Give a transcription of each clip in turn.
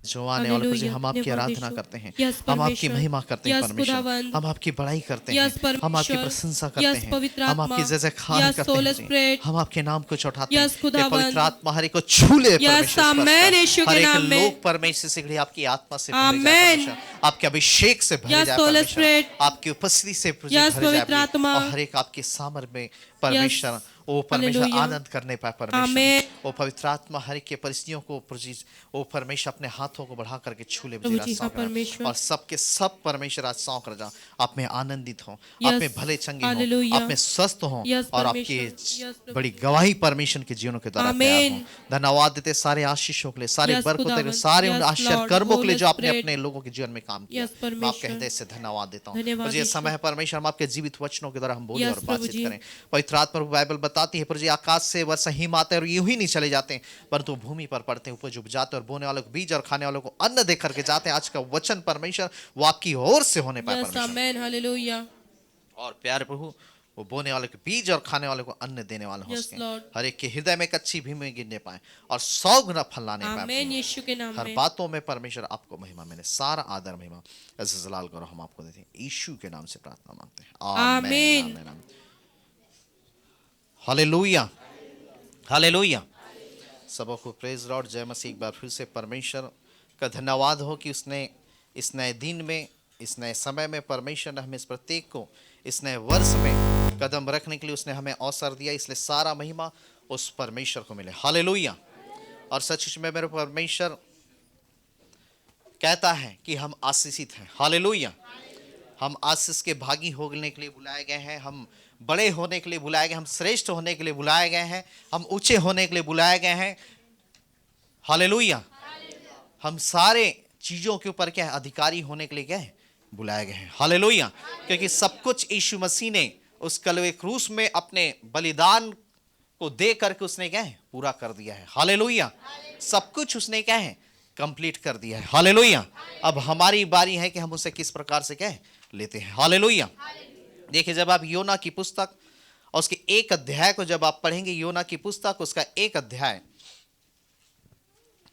जो आने वाले प्रभु जी, हम आपकी आराधना करते हैं, हम आपकी महिमा करते हैं परमेश्वर, हम आपकी बड़ाई करते हैं, हम आपकी प्रशंसा करते हैं, हम आपकी जय जयकार करते हैं, हम आपके नाम को चढ़ाते हैं। हे पवित्र आत्मा हर एक को छू ले परमेश्वर, हर एक लोग परमेश्वर से आपकी आत्मा से भरे जाए परमेश्वर, आपके अभिषेक से भरे जाए परमेश्वर, आपकी उपस्थिति से भरे जाए, और हर एक आपके सामर्थ्य में परमेश्वर ओ परमेश्वर आनंद करने पाए परमेश्वर। ओ पवित्र आत्मा हर एक के परिस्थितियों को ओ परमेश्वर अपने हाथों को बढ़ा करके छू ले और सबके सब परमेश्वर आज सौंप कर जा, आप में आनंदित हो, आप में भले चंगे हो, आप में स्वस्थ हो, और आपकी बड़ी गवाही परमेश्वर के जीवनों के द्वारा तैयार हो। धन्यवाद देते सारे आशीषों के लिए, सारे बरकतों के लिए, सारे उन आश्चर्य कर्मों के लिए जो आपने अपने लोगों के जीवन में काम किया। मैं आपके हृदय से धन्यवाद देता हूँ। और ये समय है परमेश्वर, हम आपके जीवित वचनों के द्वारा हम बोले और बातचीत करें। पवित्र आत्मा बाइबल बताती है प्रभु जी, आकाश से वर्षा हिम आते हैं और यूं ही नहीं चले जाते, परंतु भूमि पर पड़ते हैं, उपज उपजाते और बोने वालों को बीज और खाने वालों को अन्न दे करके जाते हैं। आज का वचन परमेश्वर वो आपकी ओर से होने पाए परमेश्वर। और प्यारे प्रभु, वो बोने वाले को बीज और खाने वाले को अन्न देने वाला हो सके, हर एक के हृदय में कच्ची भूमि में गिरने पाए और 100 गुना फल लाने पाए। हर बातों में परमेश्वर आपको महिमा मिले, सारा आदर महिमा जलाल करो हम आपको देते हैं। यीशु के नाम से प्रार्थना मांगते हैं, आमीन। Hallelujah, hallelujah. सबों को प्रेज लॉर्ड, जय मसीह। एक बार फिर से परमेश्वर का धन्यवाद हो कि उसने इस नए दिन में, इस नए समय में परमेश्वर ने हमें इस प्रत्येक को इस नए वर्ष में कदम रखने के लिए उसने हमें अवसर दिया, इसलिए सारा महिमा उस परमेश्वर को मिले। हालेलुया। और सच में मेरे परमेश्वर कहता है कि हम आशीषित हैं। हालेलुया। हम आशीष के भागी होने के लिए बुलाए गए हैं, हम बड़े होने के लिए बुलाए गए, हम श्रेष्ठ होने के लिए बुलाए गए हैं, हम ऊंचे होने के लिए बुलाए गए हैं। हालेलुया। हम सारे चीजों के ऊपर क्या है, अधिकारी होने के लिए क्या है, बुलाए गए हैं। हालेलुया। क्योंकि सब कुछ यीशु मसीह ने उस कलवे क्रूस में अपने बलिदान को दे करके उसने क्या है, पूरा कर दिया है। हालेलुया। सब कुछ उसने क्या है, कंप्लीट कर दिया है। हालेलुया। अब हमारी बारी है कि हम उसे किस प्रकार से क्या है, लेते हैं। हालेलुया। देखिए, जब आप योना की पुस्तक और उसके 1 अध्याय को जब आप पढ़ेंगे, योना की पुस्तक उसका 1 अध्याय,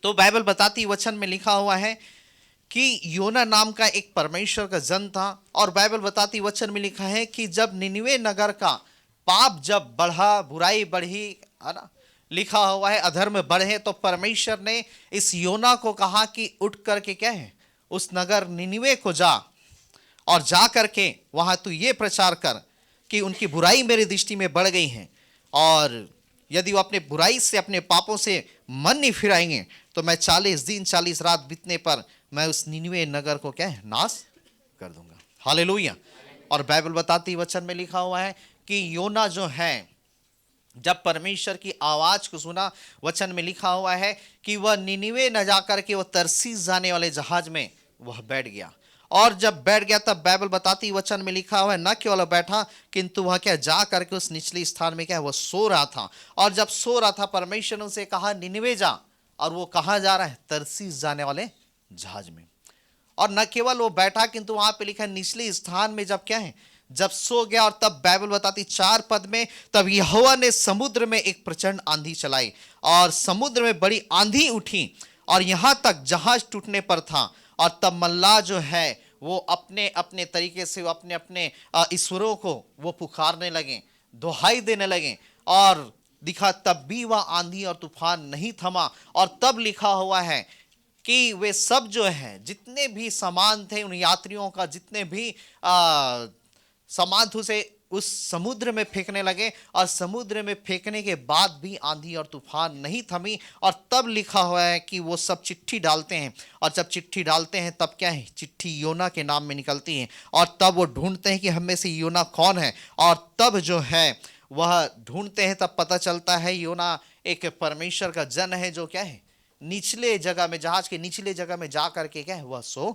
तो बाइबल बताती वचन में लिखा हुआ है कि योना नाम का एक परमेश्वर का जन था। और बाइबल बताती वचन में लिखा है कि जब निनिवे नगर का पाप जब बढ़ा, बुराई बढ़ी, है ना, लिखा हुआ है अधर्म बढ़े, तो परमेश्वर ने इस योना को कहा कि उठ करके क्या है, उस नगर निनिवे को जा और जा करके वहां तू ये प्रचार कर कि उनकी बुराई मेरी दृष्टि में बढ़ गई है, और यदि वो अपने बुराई से, अपने पापों से मन नहीं फिराएंगे, तो मैं 40 दिन 40 रात बीतने पर मैं उस निनिवे नगर को क्या है, नाश कर दूंगा। हालेलुया। और बाइबल बताती वचन में लिखा हुआ है कि योना जो है, जब परमेश्वर की आवाज को सुना, वचन में लिखा हुआ है कि वह निनिवे न जाकर के वह तरसीस जाने वाले जहाज में वह बैठ गया। और जब बैठ गया तब बाइबल बताती वचन में लिखा हुआ है, न केवल बैठा किंतु वह क्या, जा करके उस निचले स्थान में क्या, वह सो रहा था। और जब सो रहा था, परमेश्वर ने उसे कहा निनिवे जा, और वो कहाँ जा रहा है, तरसीस जाने वाले जहाज में। और न केवल वो बैठा किंतु वहां पे लिखा है निचले स्थान में जब क्या है, जब सो गया। और तब बाइबल बताती 4 पद में, तब यहोवा ने समुद्र में एक प्रचंड आंधी चलाई और समुद्र में बड़ी आंधी उठी और यहां तक जहाज टूटने पर था। और तब मल्लाह जो है वो अपने अपने तरीके से वो अपने अपने ईश्वरों को वो पुकारने लगे, दुहाई देने लगे। और दिखा तब भी वह आंधी और तूफान नहीं थमा। और तब लिखा हुआ है कि वे सब जो है, जितने भी सामान थे उन यात्रियों का, जितने भी सामान थे, उसे उस समुद्र में फेंकने लगे। और समुद्र में फेंकने के बाद भी आंधी और तूफान नहीं थमी। और तब लिखा हुआ है कि वो सब चिट्ठी डालते हैं, और जब चिट्ठी डालते हैं तब क्या है, चिट्ठी योना के नाम में निकलती है। और तब वो ढूंढते हैं कि हम में से योना कौन है। और तब जो है वह ढूंढते हैं, तब पता चलता है योना एक परमेश्वर का जन है, जो क्या है, निचले जगह में, जहाज के निचले जगह में जा करके क्या है, वह सो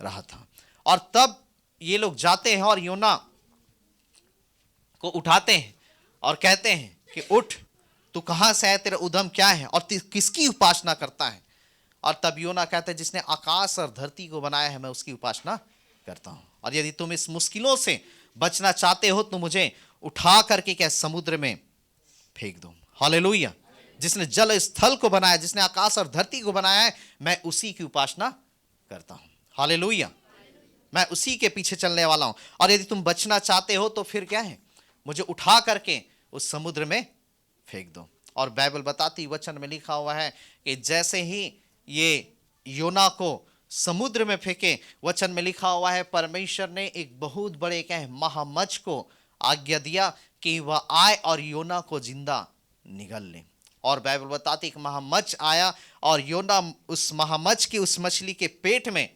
रहा था। और तब ये लोग जाते हैं और योना को उठाते हैं और कहते हैं कि उठ, तू कहां से है, तेरा उद्यम क्या है और किसकी उपासना करता है। और तब योना कहते हैं, जिसने आकाश और धरती को बनाया है, मैं उसकी उपासना करता हूं। और यदि तुम इस मुश्किलों से बचना चाहते हो तो मुझे उठा करके क्या, समुद्र में फेंक दो। हालेलुया। जिसने जल स्थल को बनाया, जिसने आकाश और धरती को बनाया है, मैं उसी की उपासना करता हूं। हालेलुया। मैं उसी के पीछे चलने वाला हूं। और यदि तुम बचना चाहते हो तो फिर क्या है, मुझे उठा करके उस समुद्र में फेंक दो। और बाइबल बताती, वचन में लिखा हुआ है कि जैसे ही ये योना को समुद्र में फेंके, वचन में लिखा हुआ है परमेश्वर ने एक बहुत बड़े क्या है महामच्छ को आज्ञा दिया कि वह आए और योना को जिंदा निगल ले। और बाइबल बताती कि महामच्छ आया और योना उस महामच्छ की उस मछली के पेट में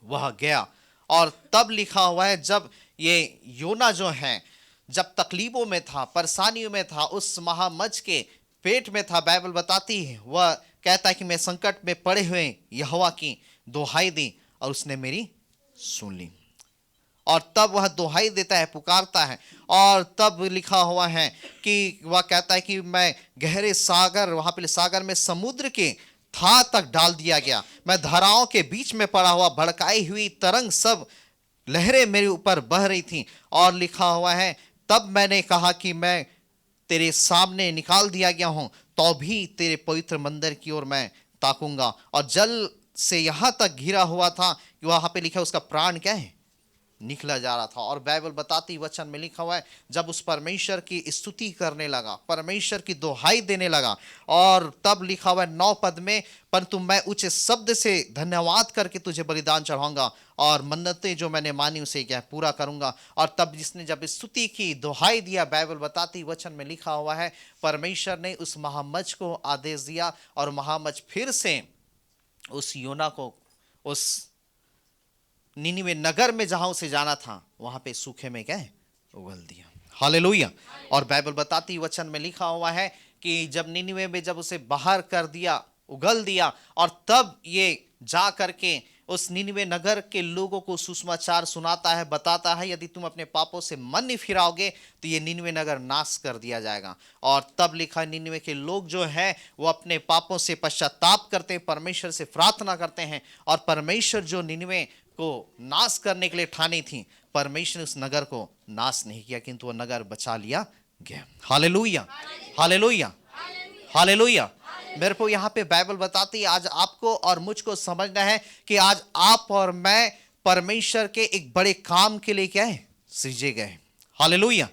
वह गया। और तब लिखा हुआ है जब ये योना जो है जब तकलीफों में था, परेशानियों में था, उस महामच्छ के पेट में था, बाइबल बताती है वह कहता है कि मैं संकट में पड़े हुए यहोवा की दुहाई दी और उसने मेरी सुन ली। और तब वह दुहाई देता है, पुकारता है। और तब लिखा हुआ है कि वह कहता है कि मैं गहरे सागर, वहां पे सागर में समुद्र के था तक डाल दिया गया, मैं धाराओं के बीच में पड़ा हुआ, भड़काई हुई तरंग सब लहरें मेरे ऊपर बह रही थी। और लिखा हुआ है तब मैंने कहा कि मैं तेरे सामने निकाल दिया गया हूं, तो भी तेरे पवित्र मंदिर की ओर मैं ताकूंगा। और जल से यहां तक घिरा हुआ था कि वहां पे लिखा उसका प्राण क्या है निकला जा रहा था। और बाइबल बताती, वचन में लिखा हुआ है जब उस परमेश्वर की स्तुति करने लगा, परमेश्वर की दुहाई देने लगा, और तब लिखा हुआ है 9 पद में, परंतु मैं ऊंचे शब्द से धन्यवाद करके तुझे बलिदान चढ़ाऊंगा और मन्नतें जो मैंने मानी उसे क्या पूरा करूंगा। और तब जिसने जब स्तुति की, दुहाई दिया, बाइबल बताती, वचन में लिखा हुआ है परमेश्वर ने उस महामच्छ को आदेश दिया और महामच्छ फिर से उस योना को उस निनिवे नगर में जहां उसे जाना था वहां पे सूखे में क्या है उगल दिया। हालेलुया। और बाइबल बताती, वचन में लिखा हुआ है कि जब निनिवे में जब उसे बाहर कर दिया, उगल दिया, और तब ये जा करके उस निनिवे नगर के लोगों को सुसमाचार सुनाता है, बताता है यदि तुम अपने पापों से मन नहीं फिराओगे तो ये निनिवे नगर नाश कर दिया जाएगा। और तब लिखा निनिवे के लोग जो है वो अपने पापों से पश्चाताप करते हैं, परमेश्वर से प्रार्थना करते हैं, और परमेश्वर जो निनिवे को नाश करने के लिए ठानी थी, परमेश्वर ने उस नगर को नाश नहीं किया, किंतु वो नगर बचा लिया गया। Hallelujah, hallelujah, hallelujah. मेरे को यहाँ पे बाइबल बताती है आज आपको और मुझको समझना है कि आज आप और मैं परमेश्वर के एक बड़े काम के लिए क्या है सृजे गए। हालेलुया।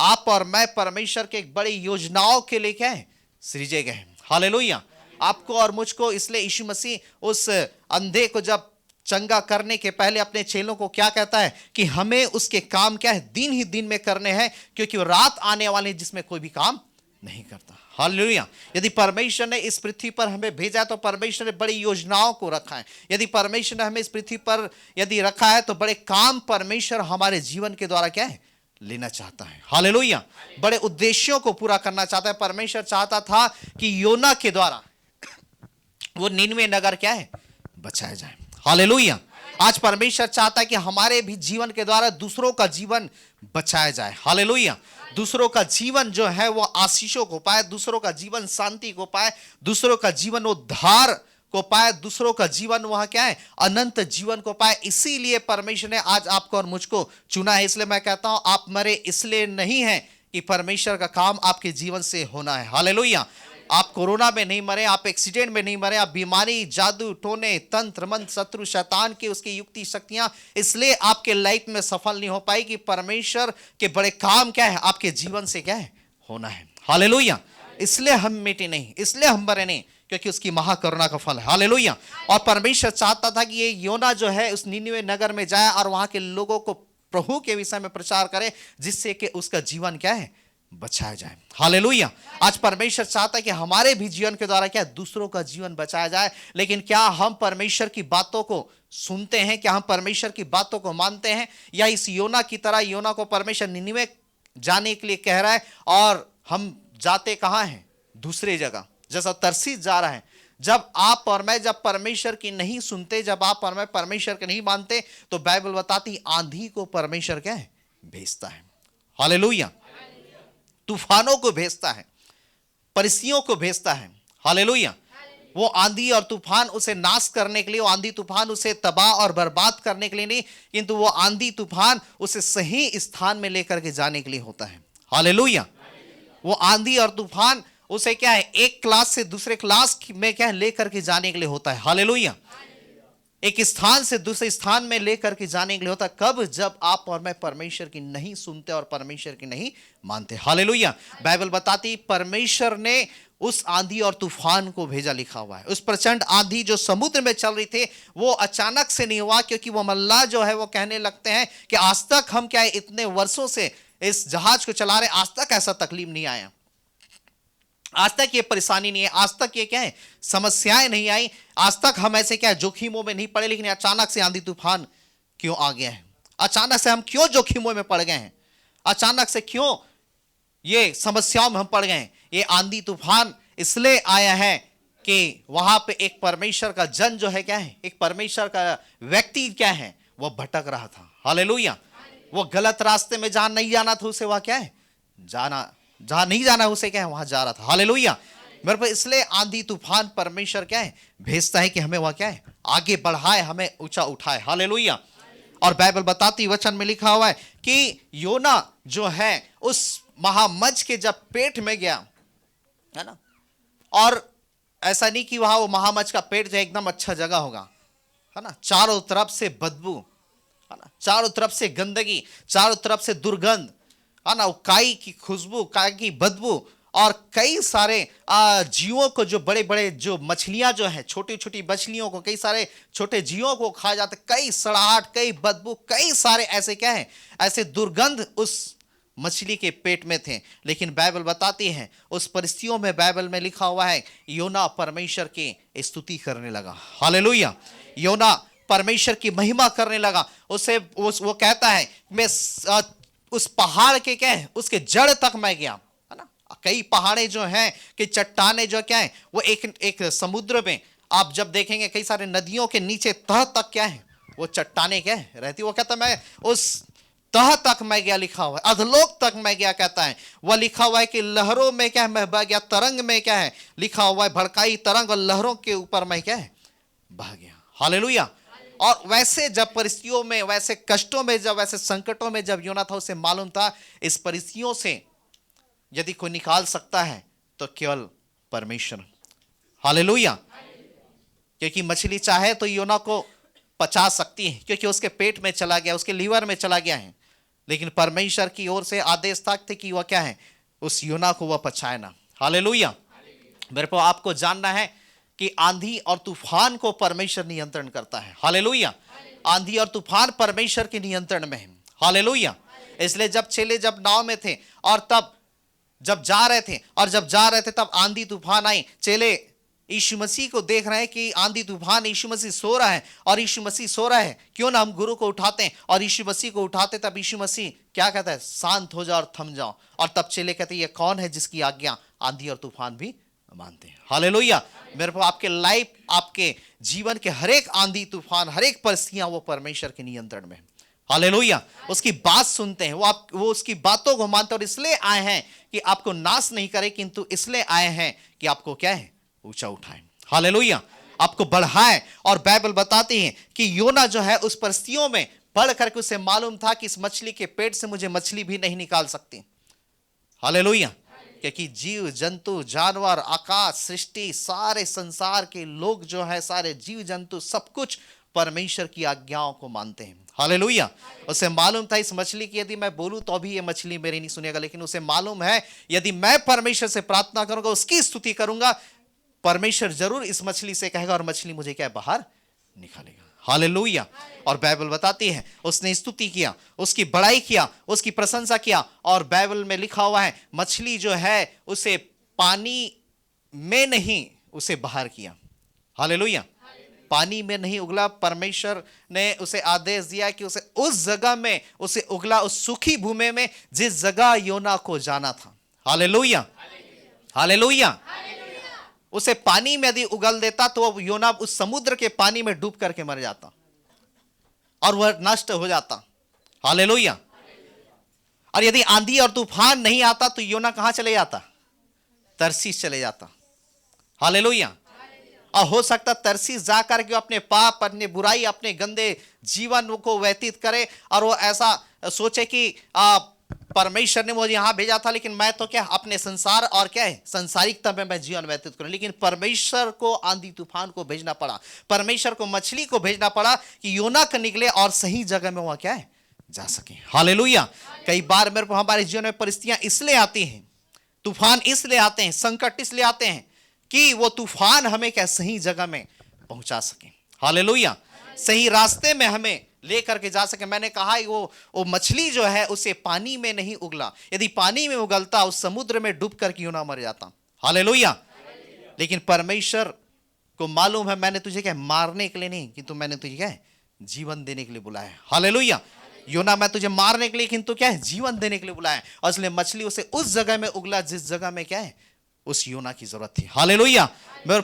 आप और मैं परमेश्वर के एक बड़ी योजनाओं के लिए क्या है सृजे गए। हालेलुया। आपको और मुझको इसलिए यीशु मसीह उस अंधे को जब चंगा करने के पहले अपने चेलों को क्या कहता है कि हमें उसके काम क्या है दिन ही दिन में करने हैं, क्योंकि वो रात आने वाली है जिसमें कोई भी काम नहीं करता। हालेलुया। यदि परमेश्वर ने इस पृथ्वी पर हमें भेजा है तो परमेश्वर ने बड़ी योजनाओं को रखा है। यदि परमेश्वर ने हमें इस पृथ्वी पर यदि रखा है तो बड़े काम परमेश्वर हमारे जीवन के द्वारा क्या है लेना चाहता है। हालेलुया। बड़े उद्देश्यों को पूरा करना चाहता है। परमेश्वर चाहता था कि योना के द्वारा वो निनवे नगर क्या है बचाया जाए। हालेलुया। आज परमेश्वर चाहता है कि हमारे भी जीवन के द्वारा दूसरों का जीवन बचाया जाए। हालेलुया। दूसरों का जीवन जो है वो आशीषों को पाए, दूसरों का जीवन शांति को पाए, दूसरों का जीवन उद्धार को पाए, दूसरों का जीवन वह क्या है अनंत जीवन को पाए। इसीलिए परमेश्वर ने आज आपको और मुझको चुना है। इसलिए मैं कहता हूं आप मरे इसलिए नहीं है कि परमेश्वर का काम आपके जीवन से होना है। हालेलुया। आप कोरोना में नहीं मरे, आप एक्सीडेंट में नहीं मरे, आप बीमारी, जादू टोने, तंत्र मंत्र, शत्रु शैतान की उसकी युक्ति शक्तियां इसलिए आपके लाइफ में सफल नहीं हो पाई कि परमेश्वर के बड़े काम क्या है आपके जीवन से क्या है होना है। हालेलुया। इसलिए हम मिटे नहीं, इसलिए हम मरे नहीं, क्योंकि उसकी महाकरुणा का फल है। हालेलुया। और परमेश्वर चाहता था कि ये योना जो है उस निनिवे नगर में जाए और वहां के लोगों को प्रभु के विषय में प्रचार करे, जिससे कि उसका जीवन क्या है बचाया जाए। हालेलुया। आज परमेश्वर चाहता है कि हमारे भी जीवन के द्वारा क्या दूसरों का जीवन बचाया जाए। लेकिन क्या हम परमेश्वर की बातों को सुनते हैं? क्या हम परमेश्वर की बातों को मानते हैं? या इस योना की तरह योना को परमेश्वर निनिवे जाने के लिए कह रहा है और हम जाते कहां हैं दूसरे जगह, जैसा तरसीस जा रहा है। जब आप और मैं जब परमेश्वर की नहीं सुनते, जब आप और मैं परमेश्वर के नहीं मानते, तो बाइबल बताती आंधी को परमेश्वर क्या है भेजता है। हालेलुया। तूफानों को भेजता है, परिस्थितियों को भेजता है। हालेलुया। वो आंधी और तूफान उसे नाश करने के लिए, वो आंधी तूफान उसे तबाह और बर्बाद करने के लिए नहीं, किंतु वो आंधी तूफान उसे सही स्थान में लेकर के जाने के लिए होता है। हालेलुया। वो आंधी और तूफान उसे क्या है, एक क्लास से दूसरे क्लास में क्या है लेकर के जाने के लिए होता है। हालेलुया। एक स्थान से दूसरे स्थान में लेकर के जाने के लिए होता है। कब? जब आप और मैं परमेश्वर की नहीं सुनते और परमेश्वर की नहीं मानते। हालेलुया। बाइबल बताती परमेश्वर ने उस आंधी और तूफान को भेजा, लिखा हुआ है। उस प्रचंड आंधी जो समुद्र में चल रही थी वो अचानक से नहीं हुआ, क्योंकि वो मल्लाह जो है वो कहने लगते हैं कि आज तक हम क्या है इतने वर्षों से इस जहाज को चला रहे, आज तक ऐसा तकलीफ नहीं आया, आज तक ये परेशानी नहीं है, आज तक ये क्या है समस्याएं नहीं आई, आज तक हम ऐसे क्या है जोखिमों में नहीं पड़े, लेकिन अचानक से आंधी तूफान क्यों आ गया है? अचानक से हम क्यों जोखिमों में पड़ गए हैं? अचानक से क्यों ये समस्याओं में हम पड़ गए हैं? ये आंधी तूफान इसलिए आया है कि वहां पे एक परमेश्वर का जन जो है क्या है, एक परमेश्वर का व्यक्ति क्या है वो भटक रहा था। हालेलुया। वो गलत रास्ते में जहां नहीं जाना था उसे वहां क्या है जाना, जहां नहीं जाना उसे क्या है वहां जा रहा था। हालेलुया। मेरे पर इसलिए आंधी तूफान परमेश्वर क्या है भेजता है कि हमें वहां क्या है आगे बढ़ाए, हमें ऊंचा उठाए। हालेलुया। और बाइबल बताती वचन में लिखा हुआ है कि योना जो है उस महामच्छ के जब पेट में गया है ना, और ऐसा नहीं कि वहां वो महामच्छ का पेट जो एकदम अच्छा जगह होगा, है ना, चारों तरफ से बदबू, है ना, चारों तरफ से गंदगी, चारों तरफ से दुर्गंध, है ना, काई की खुशबू, काई की बदबू, और कई सारे जीवों को, जो बड़े बड़े जो मछलियां जो है, छोटी छोटी मछलियों को, कई सारे छोटे जीवों को खाया जाता, कई सड़ाहट, कई बदबू, कई सारे ऐसे क्या है ऐसे दुर्गंध उस मछली के पेट में थे। लेकिन बाइबल बताती है उस परिस्थितियों में बाइबल में लिखा हुआ है योना परमेश्वर की स्तुति करने लगा। हालेलुया। योना परमेश्वर की महिमा करने लगा। वो कहता है मैं उस पहाड़ के क्या है उसके जड़ तक मैं गया, है ना। कई पहाड़े जो हैं कि चट्टाने जो क्या है वो एक समुद्र में आप जब देखेंगे कई सारे नदियों के नीचे तह तक क्या है वो चट्टाने क्या है रहती। वो कहता मैं उस तह तक मैं गया, लिखा हुआ है अधलोक तक मैं गया, कहता है वह लिखा हुआ है कि लहरों में क्या है मैं बह गया, तरंग में क्या है लिखा हुआ है भड़काई तरंग और लहरों के ऊपर मैं क्या है बह गया। हालेलुया। और वैसे जब परिस्थितियों में, वैसे कष्टों में, जब वैसे संकटों में जब योना था उसे मालूम था इस परिस्थितियों से यदि कोई निकाल सकता है तो केवल परमेश्वर। हालेलुया। क्योंकि मछली चाहे तो योना को पचा सकती है क्योंकि उसके पेट में चला गया, उसके लीवर में चला गया है, लेकिन परमेश्वर की ओर से आदेश था कि वह क्या है उस योना को वह पचाए ना। हालेलुया। मेरे को आपको जानना है कि आंधी और तूफान को परमेश्वर नियंत्रण करता है। हालेलुया। आंधी और तूफान परमेश्वर के नियंत्रण में है। हालेलुया। इसलिए जब चेले जब नाव में थे और तब जब जा रहे थे तब आंधी तूफान आई, चेले यीशु मसीह को देख रहे हैं कि आंधी तूफान, यीशु मसीह सो रहा है और यीशु मसीह सो रहा है, क्यों ना हम गुरु को उठाते हैं और यीशु मसीह को उठाते। तब यीशु मसीह क्या कहता है शांत हो जाओ और थम जाओ, और तब चेले कहते हैं ये कौन है जिसकी आज्ञा आंधी और तूफान भी मानते हैं। हालेलुया। मेरे को आपके लाइफ, आपके जीवन के हर एक आंधी तूफान, हर एक परिस्थितियां वो परमेश्वर के नियंत्रण में है। हालेलुया। उसकी बात सुनते हैं, वो उसकी बातों को मानते हैं, और इसलिए आए हैं कि आपको नाश नहीं करे, किंतु इसलिए आए हैं कि आपको क्या है ऊंचा उठाए। हालेलुया। आपको बढ़ाए। और बाइबल बताती है कि योना जो है उस परिस्थितियों में पढ़ करके उसे मालूम था कि इस मछली के पेट से मुझे मछली भी नहीं निकाल सकती। हालेलुया। क्योंकि जीव जंतु जानवर आकाश सृष्टि सारे संसार के लोग जो है, सारे जीव जंतु सब कुछ परमेश्वर की आज्ञाओं को मानते हैं। हालेलुया। उसे मालूम था इस मछली की यदि मैं बोलूं तो भी ये मछली मेरी नहीं सुनेगा, लेकिन उसे मालूम है यदि मैं परमेश्वर से प्रार्थना करूंगा, उसकी स्तुति करूंगा, परमेश्वर जरूर इस मछली से कहेगा और मछली मुझे क्या बाहर निकालेगा। हालेलुया। और बाइबल बताती है उसने स्तुति किया, उसकी बड़ाई किया, उसकी प्रशंसा किया, और बाइबल में लिखा हुआ है मछली जो है उसे पानी में नहीं उसे बाहर किया। हालेलुया। पानी में नहीं उगला, परमेश्वर ने उसे आदेश दिया कि उसे उस जगह में उसे उगला, उस सूखी भूमि में जिस जगह योना को जाना था। हालेलुया। हालेलुया। उसे पानी में यदि उगल देता तो वो योना उस समुद्र के पानी में डूब करके मर जाता और वह नष्ट हो जाता। हालेलुया। और यदि आंधी और तूफान नहीं आता तो योना कहां चले जाता? तरसीस चले जाता। हालेलुया। और हो सकता तरसीस जाकर के अपने पाप, अपने बुराई, अपने गंदे जीवन को व्यतीत करे और वो ऐसा सोचे कि परमेश्वर ने मुझे यहाँ भेजा था, लेकिन मैं तो क्या अपने संसार और क्या है संसारिकता में मैं जीवन व्यतीत करूं। लेकिन परमेश्वर को आंधी तूफान को भेजना पड़ा, परमेश्वर को मछली को भेजना पड़ा कि योना का निकले और सही जगह में वह क्या है जा सके। हालेलुया। कई बार मेरे को हमारे जीवन में परिस्थितियां इसलिए आती हैं, तूफान इसलिए आते हैं, संकट इसलिए आते हैं कि वो तूफान हमें क्या सही जगह में पहुंचा सके। हालेलुया। सही रास्ते में हमें लेकर के जा सके। मैंने कहा वो मछली जो है उसे पानी में नहीं उगला, यदि पानी में उगलता उस समुद्र में डूब कर क्यों ना मर जाता। हालेलुया। लेकिन परमेश्वर को मालूम है मैंने तुझे क्या मारने के लिए नहीं, किंतु मैंने तुझे क्या है जीवन देने के लिए बुलाया है। हालेलुया। योना मैं तुझे मारने के लिए किंतु क्या है जीवन देने के लिए बुलाया है। और इसलिए मछली उसे उस जगह में उगला जिस जगह में क्या है उस योना की जरूरत थी। हालेलुया।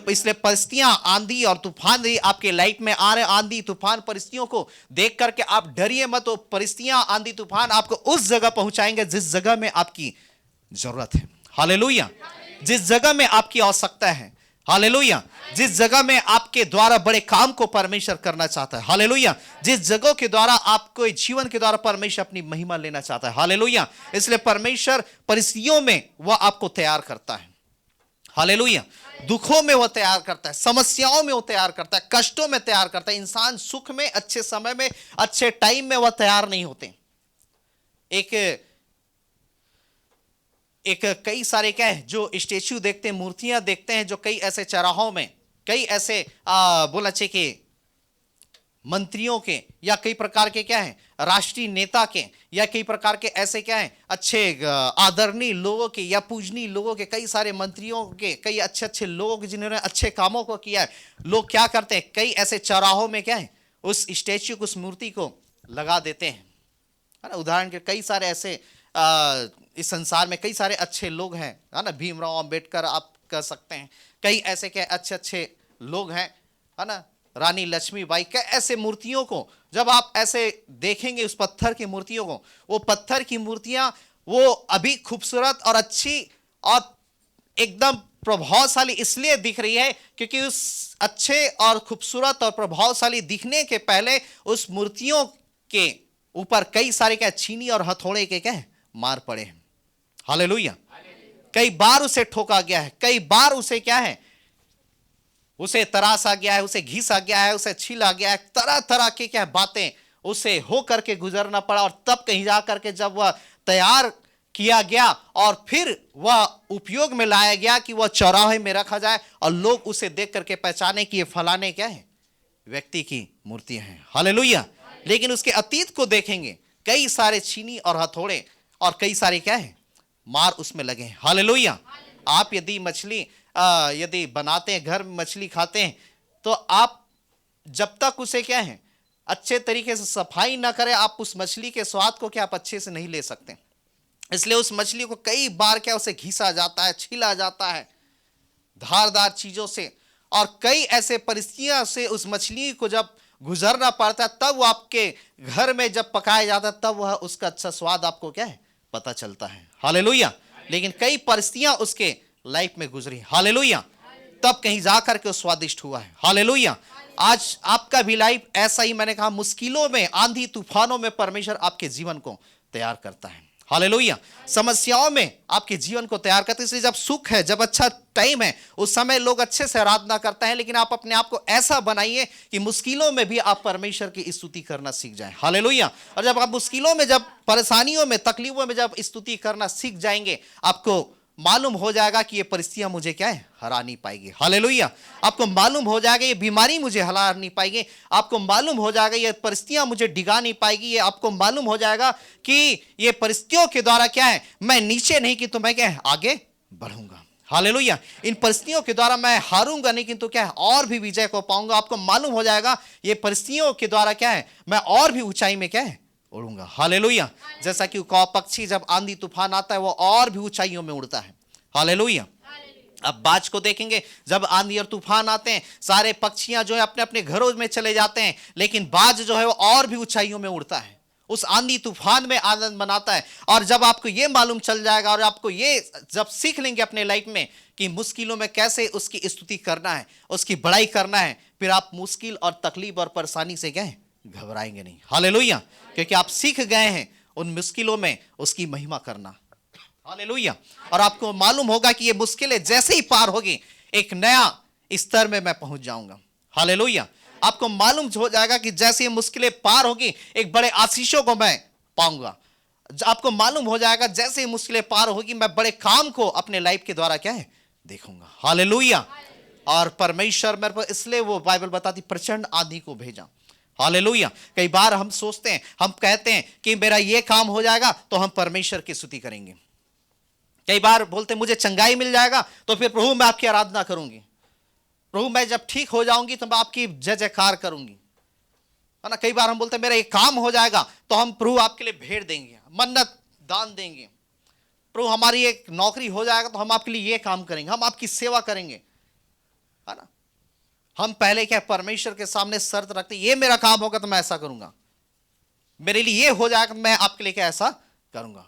इसलिए परिस्थितियां आंधी और तूफान आपके लाइफ में आ रहे, आंधी तूफान परिस्थितियों को देख करके आप डरिए मत। तो परिस्थितियां आंधी तूफान आपको उस जगह पहुंचाएंगे जिस जगह में आपकी जरूरत है। हालेलुया। जिस जगह में आपकी आवश्यकता है। हालेलुया। जिस जगह में आपके द्वारा बड़े काम को परमेश्वर करना चाहता है। हालेलुया। जिस जगह के द्वारा आपको जीवन के द्वारा परमेश्वर अपनी महिमा लेना चाहता है। हालेलुया। इसलिए परमेश्वर परिस्थितियों में वह आपको तैयार करता है। हालेलुया। दुखों में वो तैयार करता है, समस्याओं में वो तैयार करता है, कष्टों में तैयार करता है। इंसान सुख में, अच्छे समय में, अच्छे टाइम में वह तैयार नहीं होते। एक कई सारे क्या है जो स्टेच्यू देखते हैं, मूर्तियां देखते हैं, जो कई ऐसे चौराहों में कई ऐसे बोला चाहिए कि मंत्रियों के या कई प्रकार के क्या है राष्ट्रीय नेता के या कई प्रकार के ऐसे क्या है अच्छे आदरणीय लोगों के या पूजनीय लोगों के, कई सारे मंत्रियों के, कई अच्छे अच्छे लोगों के जिन्होंने अच्छे कामों को किया है, लोग क्या करते हैं कई ऐसे चौराहों में क्या है उस स्टैच्यू को, उस मूर्ति को लगा देते हैं, है ना। उदाहरण के कई सारे ऐसे इस संसार में कई सारे अच्छे लोग हैं, है ना। भीमराव अंबेडकर आप कह सकते हैं, कई ऐसे क्या अच्छे अच्छे लोग हैं, है ना। रानी लक्ष्मीबाई के ऐसे मूर्तियों को जब आप ऐसे देखेंगे, उस पत्थर की मूर्तियों को, वो पत्थर की मूर्तियां वो अभी खूबसूरत और अच्छी और एकदम प्रभावशाली इसलिए दिख रही है क्योंकि उस अच्छे और खूबसूरत और प्रभावशाली दिखने के पहले उस मूर्तियों के ऊपर कई सारे क्या छीनी और हथौड़े के क्या मार पड़े हैं। हालेलुया। कई बार उसे ठोका गया है, कई बार उसे क्या है उसे तरासा गया है, उसे घिसा गया है, उसे छीला गया है, तरह तरह की क्या बातें उसे हो करके गुजरना पड़ा। और तब कहीं जा करके जब वह तैयार किया गया और फिर वह उपयोग में लाया गया कि वह चौराहे में रखा जाए और लोग उसे देख करके पहचाने कि ये फलाने क्या है व्यक्ति की मूर्तियां हैं। हालेलुया। लेकिन उसके अतीत को देखेंगे, कई सारे छीनी और हथौड़े और कई सारे क्या है मार उसमें लगे हैं। हालेलुया। आप यदि मछली यदि बनाते हैं, घर में मछली खाते हैं, तो आप जब तक उसे क्या है अच्छे तरीके से सफाई ना करें, आप उस मछली के स्वाद को क्या आप अच्छे से नहीं ले सकते। इसलिए उस मछली को कई बार क्या उसे घिसा जाता है, छीला जाता है धारदार चीजों से, और कई ऐसे परिस्थितियों से उस मछली को जब गुजरना पड़ता है, तब वो आपके घर में जब पकाया जाता है तब वह उसका अच्छा स्वाद आपको क्या है पता चलता है। हालेलुया। लेकिन कई परिस्थितियां उसके लाइफ में गुजरी। हालेलुया। तब कहीं जाकर के स्वादिष्ट हुआ है। हालेलुया। आज आपका भी लाइफ ऐसा ही, मैंने कहा मुश्किलों में, आंधी तूफानों में परमेश्वर आपके जीवन को तैयार करता है। हालेलुया। समस्याओं में आपके जीवन को तैयार करते हैं। इसलिए जब सुख है, जब अच्छा टाइम है, उस समय लोग अच्छे से आराधना करते हैं, लेकिन आप अपने आप को ऐसा बनाइए कि मुश्किलों में भी आप परमेश्वर की स्तुति करना सीख जाएं। हालेलुया। और जब आप मुश्किलों में, जब परेशानियों में, तकलीफों में जब स्तुति करना सीख जाएंगे, आपको मालूम हो जाएगा कि ये परिस्थितियां मुझे क्या है हरा नहीं पाएगी। हालेलुया। आपको मालूम हो जाएगा ये बीमारी मुझे हरा नहीं पाएगी, आपको मालूम हो जाएगा ये परिस्थितियां मुझे डिगा नहीं पाएगी, ये आपको मालूम हो जाएगा कि ये परिस्थितियों के द्वारा क्या है मैं नीचे नहीं किंतु मैं क्या है आगे बढ़ूंगा। हालेलुया। इन परिस्थितियों के द्वारा मैं हारूंगा नहीं किंतु क्या है और भी विजय को पाऊंगा। आपको मालूम हो जाएगा ये परिस्थितियों के द्वारा क्या है मैं और भी ऊंचाई में क्या है उड़ूंगा। हालेलुया। जैसा कि पक्षी जब आंधी तूफान आता है वो और भी ऊंचाइयों में उड़ता है। हालेलुया। अब बाज को देखेंगे, जब आंधी और तूफान आते हैं सारे पक्षियां जो है अपने अपने घरों में चले जाते हैं, लेकिन बाज जो है वो और भी ऊंचाइयों में उड़ता है, उस आंधी तूफान में आनंद मनाता है। और जब आपको ये मालूम चल जाएगा और आपको ये जब सीख लेंगे अपने लाइफ में कि मुश्किलों में कैसे उसकी स्तुति करना है, उसकी बड़ाई करना है, फिर आप मुश्किल और तकलीफ और परेशानी से क्या है घबराएंगे नहीं। हालेलुया। क्योंकि आप सीख गए हैं उन मुश्किलों में उसकी महिमा करना। हालेलुया। और आपको मालूम होगा कि ये मुश्किलें जैसे ही पार होगी, एक नया स्तर में मैं पहुंच जाऊंगा। हालेलुया। आपको मालूम हो जाएगा कि जैसे ये मुश्किलें पार होगी, एक बड़े आशीषों को मैं पाऊंगा। आपको मालूम हो जाएगा जैसे ही मुश्किलें पार होगी, मैं बड़े काम को अपने लाइफ के द्वारा क्या है, देखूंगा। हालेलुया। और परमेश्वर मेरे पर, इसलिए वो बाइबल बताती प्रचंड आंधी को भेजा। हालेलुया। कई बार हम सोचते हैं, हम कहते हैं कि मेरा ये काम हो जाएगा तो हम परमेश्वर की स्तुति करेंगे। कई बार बोलते मुझे चंगाई मिल जाएगा तो फिर प्रभु मैं आपकी आराधना करूंगी, प्रभु मैं जब ठीक हो जाऊंगी तो मैं आपकी जय जयकार करूंगी, है ना। कई बार हम बोलते हैं मेरा एक काम हो जाएगा तो हम प्रभु आपके लिए भेंट देंगे, मन्नत दान देंगे। प्रभु हमारी एक नौकरी हो जाएगा तो हम आपके लिए ये काम करेंगे, हम आपकी सेवा करेंगे, है ना। हम पहले क्या परमेश्वर के सामने शर्त रखते, ये मेरा काम होगा तो मैं ऐसा करूंगा, मेरे लिए ये हो जाएगा तो मैं आपके लिए क्या ऐसा करूंगा,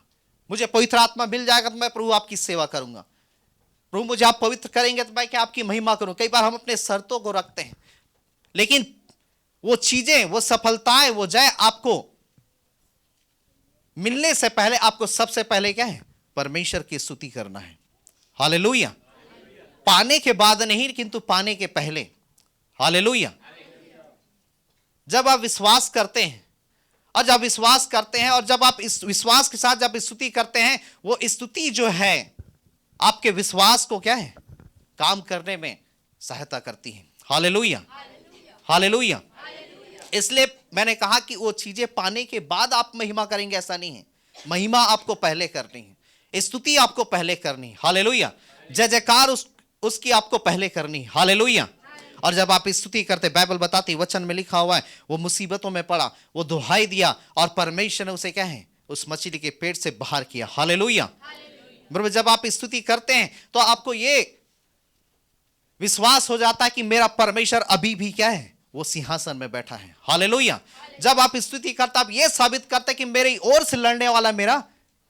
मुझे पवित्र आत्मा मिल जाएगा तो मैं प्रभु आपकी सेवा करूंगा, प्रभु मुझे आप पवित्र करेंगे तो मैं क्या आपकी महिमा करूं। कई बार हम अपने शर्तों को रखते हैं, लेकिन वो चीजें, वो सफलताएं, वो जय आपको मिलने से पहले आपको सबसे पहले क्या है, परमेश्वर की स्तुति करना है। हालेलुया। पाने के बाद नहीं, किंतु पाने के पहले। हालेलुया। जब आप विश्वास करते हैं, और जब विश्वास करते हैं और जब आप इस विश्वास के साथ जब स्तुति करते हैं, वो स्तुति जो है आपके विश्वास को क्या है, काम करने में सहायता करती है। हालेलुया। हालेलुया। इसलिए मैंने कहा कि वो चीजें पाने के बाद आप महिमा करेंगे, ऐसा नहीं है। महिमा आपको पहले करनी है, स्तुति आपको पहले करनी है। हालेलुया। जय जयकार उसकी आपको पहले करनी है। हालेलुया। और जब आप स्तुति करते, बाइबल बताती, वचन में लिखा हुआ है, वो मुसीबतों में पड़ा, वो दुहाई दिया और परमेश्वर ने उसे क्या है, उस मछली के पेट से बाहर किया। हालेलुया। बराबर। जब आप स्तुति करते हैं तो आपको ये विश्वास हो जाता है कि मेरा परमेश्वर अभी भी क्या है, वो सिंहासन में बैठा है। हालेलुया। जब आप स्तुति करते, आप ये साबित करते कि मेरी ओर से लड़ने वाला मेरा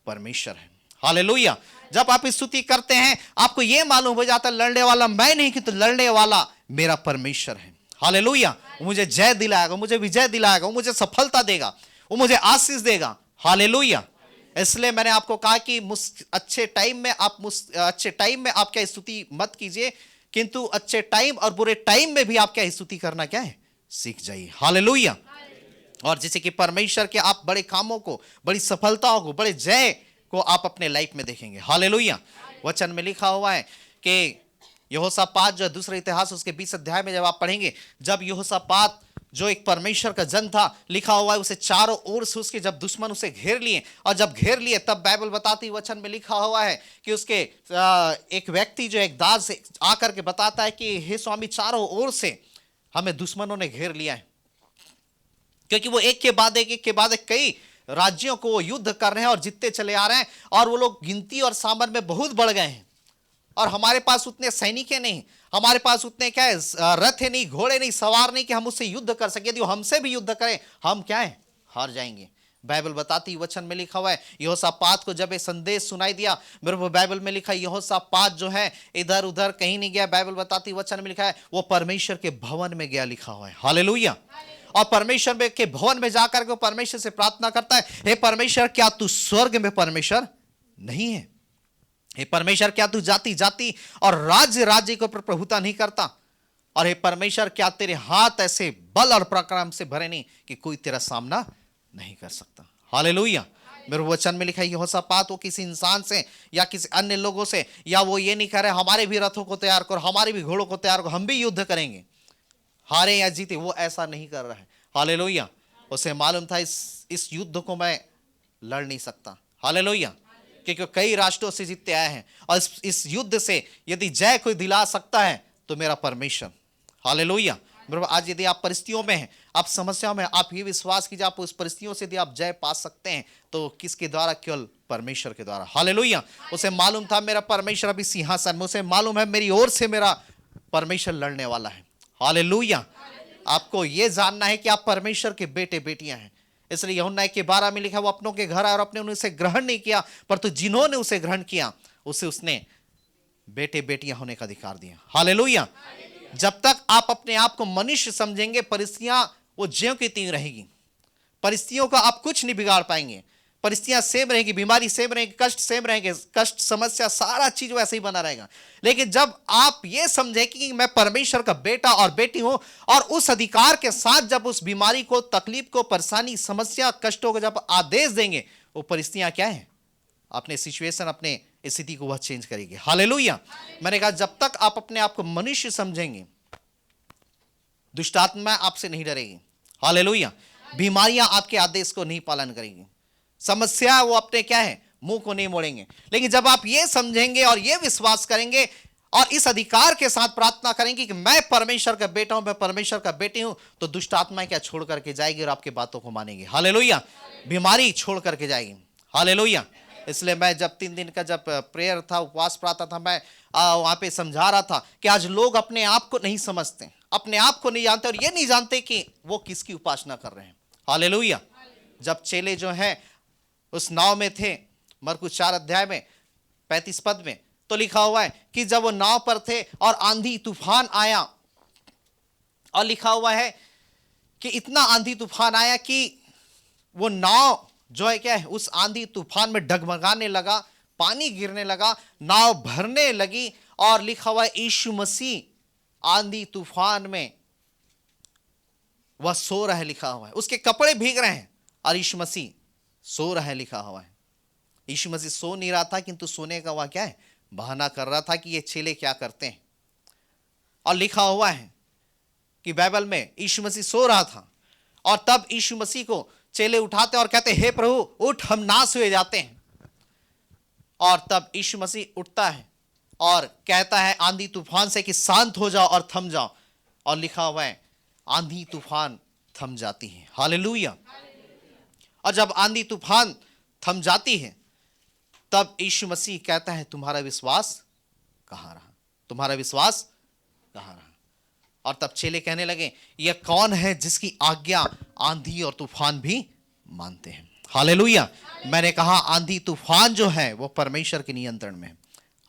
परमेश्वर है। हालेलुया। जब आप स्तुति करते हैं, आपको यह मालूम हो जाता है लड़ने वाला मैं नहीं, कि तो लड़ने वाला मेरा परमेश्वर है। हालेलुया। वो मुझे जय दिलाएगा, मुझे विजय दिलाएगा, वो मुझे सफलता देगा, वो मुझे आशीष देगा। हालेलुया। इसलिए मैंने आपको कहा कि अच्छे टाइम में आप क्या स्तुति मत कीजिए, किंतु अच्छे टाइम और बुरे टाइम में भी आप क्या स्तुति करना क्या है, सीख जाइए। हालेलुया। और जैसे कि परमेश्वर के आप बड़े कामों को, बड़ी सफलताओं को, बड़े जय को आप अपने लाइफ में देखेंगे। हालेलुया। वचन में लिखा हुआ है कि यहोशापात जो दूसरा इतिहास उसके 20 अध्याय में जब आप पढ़ेंगे, जब यहोशापात जो एक परमेश्वर का जन था, लिखा हुआ है उसे चारों ओर से उसके जब दुश्मन उसे घेर लिए, और जब घेर लिए तब बाइबल बताती, वचन में लिखा हुआ है कि उसके एक व्यक्ति जो एक दास से आकर के बताता है कि हे स्वामी, चारों ओर से हमें दुश्मनों ने घेर लिया है, क्योंकि वो एक के बाद एक कई राज्यों को युद्ध कर रहे हैं और जीतते चले आ रहे हैं, और वो लोग गिनती और सामर्थ में बहुत बढ़ गए हैं, और हमारे पास उतने सैनिक नहीं, हमारे पास उतने क्या है, रथ है नहीं, घोड़े नहीं, सवार नहीं कि हम उससे युद्ध कर सके। यदि वो हमसे भी युद्ध करें, हम क्या है, हार जाएंगे। बाइबल बताती, वचन में लिखा हुआ है, यहोशापात को जब ये संदेश सुनाई दिया, मेरे को बाइबल में लिखा, यहोशापात जो है इधर उधर कहीं नहीं गया। बाइबल बताती, वचन में लिखा है, वो परमेश्वर के भवन में गया, लिखा हुआ है। हालेलुया। और परमेश्वर के भवन में जाकर के परमेश्वर से प्रार्थना करता है, हे परमेश्वर, क्या तू स्वर्ग में परमेश्वर नहीं है? हे परमेश्वर, क्या तू जाति जाति और राज्य राज्य के ऊपर प्रभुता नहीं करता? और हे परमेश्वर, क्या तेरे हाथ ऐसे बल और पराक्रम से भरे नहीं कि कोई तेरा सामना नहीं कर सकता? हालेलुया। मेरे वचन में लिखा है, यहोशापात वो किसी इंसान से या किसी अन्य लोगों से, या वो ये नहीं कह रहे हमारे भी रथों को तैयार करो, हमारे भी घोड़ों को तैयार करो, हम भी युद्ध करेंगे, हारे या जीते, वो ऐसा नहीं कर रहा है। हालेलुया। उसे मालूम था इस युद्ध को मैं लड़ नहीं सकता। हालेलुया। क्योंकि कई राष्ट्रों से जीतते आए हैं, और इस युद्ध से यदि जय कोई दिला सकता है तो मेरा परमेश्वर। हालेलुया। आज यदि आप परिस्थितियों में हैं, आप समस्याओं में, आप ये विश्वास कीजिए आप उस परिस्थितियों से यदि आप जय पा सकते हैं तो किसके द्वारा? केवल परमेश्वर के द्वारा। हालेलुया। उसे मालूम था मेरा परमेश्वर अभी सिंहासन में, उसे मालूम है मेरी ओर से मेरा परमेश्वर लड़ने वाला है। हालेलुया। आपको यह जानना है कि आप परमेश्वर के बेटे बेटियां हैं। इसलिए यूहन्ना के 12 में लिखा, वो अपनों के घर आए और अपने उसे ग्रहण नहीं किया, परंतु जिन्होंने उसे ग्रहण किया उसे उसने बेटे बेटियां होने का अधिकार दिया। हालेलुया। जब तक आप अपने आप को मनुष्य समझेंगे, परिस्थितियां वो ज्यों की त्यों रहेगी, परिस्थितियों का आप कुछ नहीं बिगाड़ पाएंगे। परिस्थितियां सेम रहेगी, बीमारी सेम रहेगी, कष्ट सेम रहेंगे, कष्ट समस्या सारा चीज वैसे ही बना रहेगा। लेकिन जब आप ये समझे कि मैं परमेश्वर का बेटा और बेटी हूं, और उस अधिकार के साथ जब उस बीमारी को, तकलीफ को, परेशानी, समस्या, कष्टों को जब आदेश देंगे, वो परिस्थितियां क्या है, अपने सिचुएशन, अपने स्थिति को वह चेंज करेगी। हालेलुया। मैंने कहा जब तक आप अपने आप को मनुष्य समझेंगे, दुष्ट आत्मा आपसे नहीं डरेगी। हालेलुया। बीमारियां आपके आदेश को नहीं पालन करेंगी, समस्या वो अपने क्या है, मुंह को नहीं मोड़ेंगे। लेकिन जब आप ये समझेंगे और ये विश्वास करेंगे और इस अधिकार के साथ प्रार्थना करेंगे कि मैं परमेश्वर का बेटा हूं, मैं परमेश्वर का बेटी हूं, तो दुष्ट आत्मा क्या छोड़ करके जाएगी और आपकी बातों को मानेगी। हालेलुया। बीमारी छोड़ करके जाएगी। हालेलुया। इसलिए मैं जब 3 दिन का जब प्रेयर था, उपवास प्रार्थना था, मैं वहां पे समझा रहा था कि आज लोग अपने आप को नहीं समझते, अपने आप को नहीं जानते, और ये नहीं जानते कि वो किसकी उपासना कर रहे हैं। हालेलुया। जब चेले जो हैं उस नाव में थे, मरकुस 4 अध्याय में 35 पद में तो लिखा हुआ है कि जब वो नाव पर थे और आंधी तूफान आया, और लिखा हुआ है कि इतना आंधी तूफान आया कि वो नाव जो है क्या है, उस आंधी तूफान में डगमगाने लगा, पानी गिरने लगा, नाव भरने लगी, और लिखा हुआ है यीशु मसीह आंधी तूफान में वह सो रहा है, लिखा हुआ है। उसके कपड़े भीग रहे हैं और यीशु मसीह सो रहा है, लिखा हुआ है। यीशु मसीह सो नहीं रहा था, किंतु सोने का वह क्या है, बहाना कर रहा था कि ये चेले क्या करते हैं। और लिखा हुआ है कि बाइबल में यीशु मसीह सो रहा था, और तब यीशु मसीह को चेले उठाते और कहते, हे प्रभु उठ, हम नाश हुए जाते हैं। और तब यीशु मसीह उठता है और कहता है आंधी तूफान से कि शांत हो जाओ और थम जाओ, और लिखा हुआ है आंधी तूफान थम जाती है। हालेलुया। और जब आंधी तूफान थम जाती है, तब यीशु मसीह कहता है तुम्हारा विश्वास कहां रहा, तुम्हारा विश्वास कहां रहा। और तब चेले कहने लगे यह कौन है जिसकी आज्ञा आंधी और तूफान भी मानते हैं। हालेलुया। मैंने कहा आंधी तूफान जो है वो परमेश्वर के नियंत्रण में है।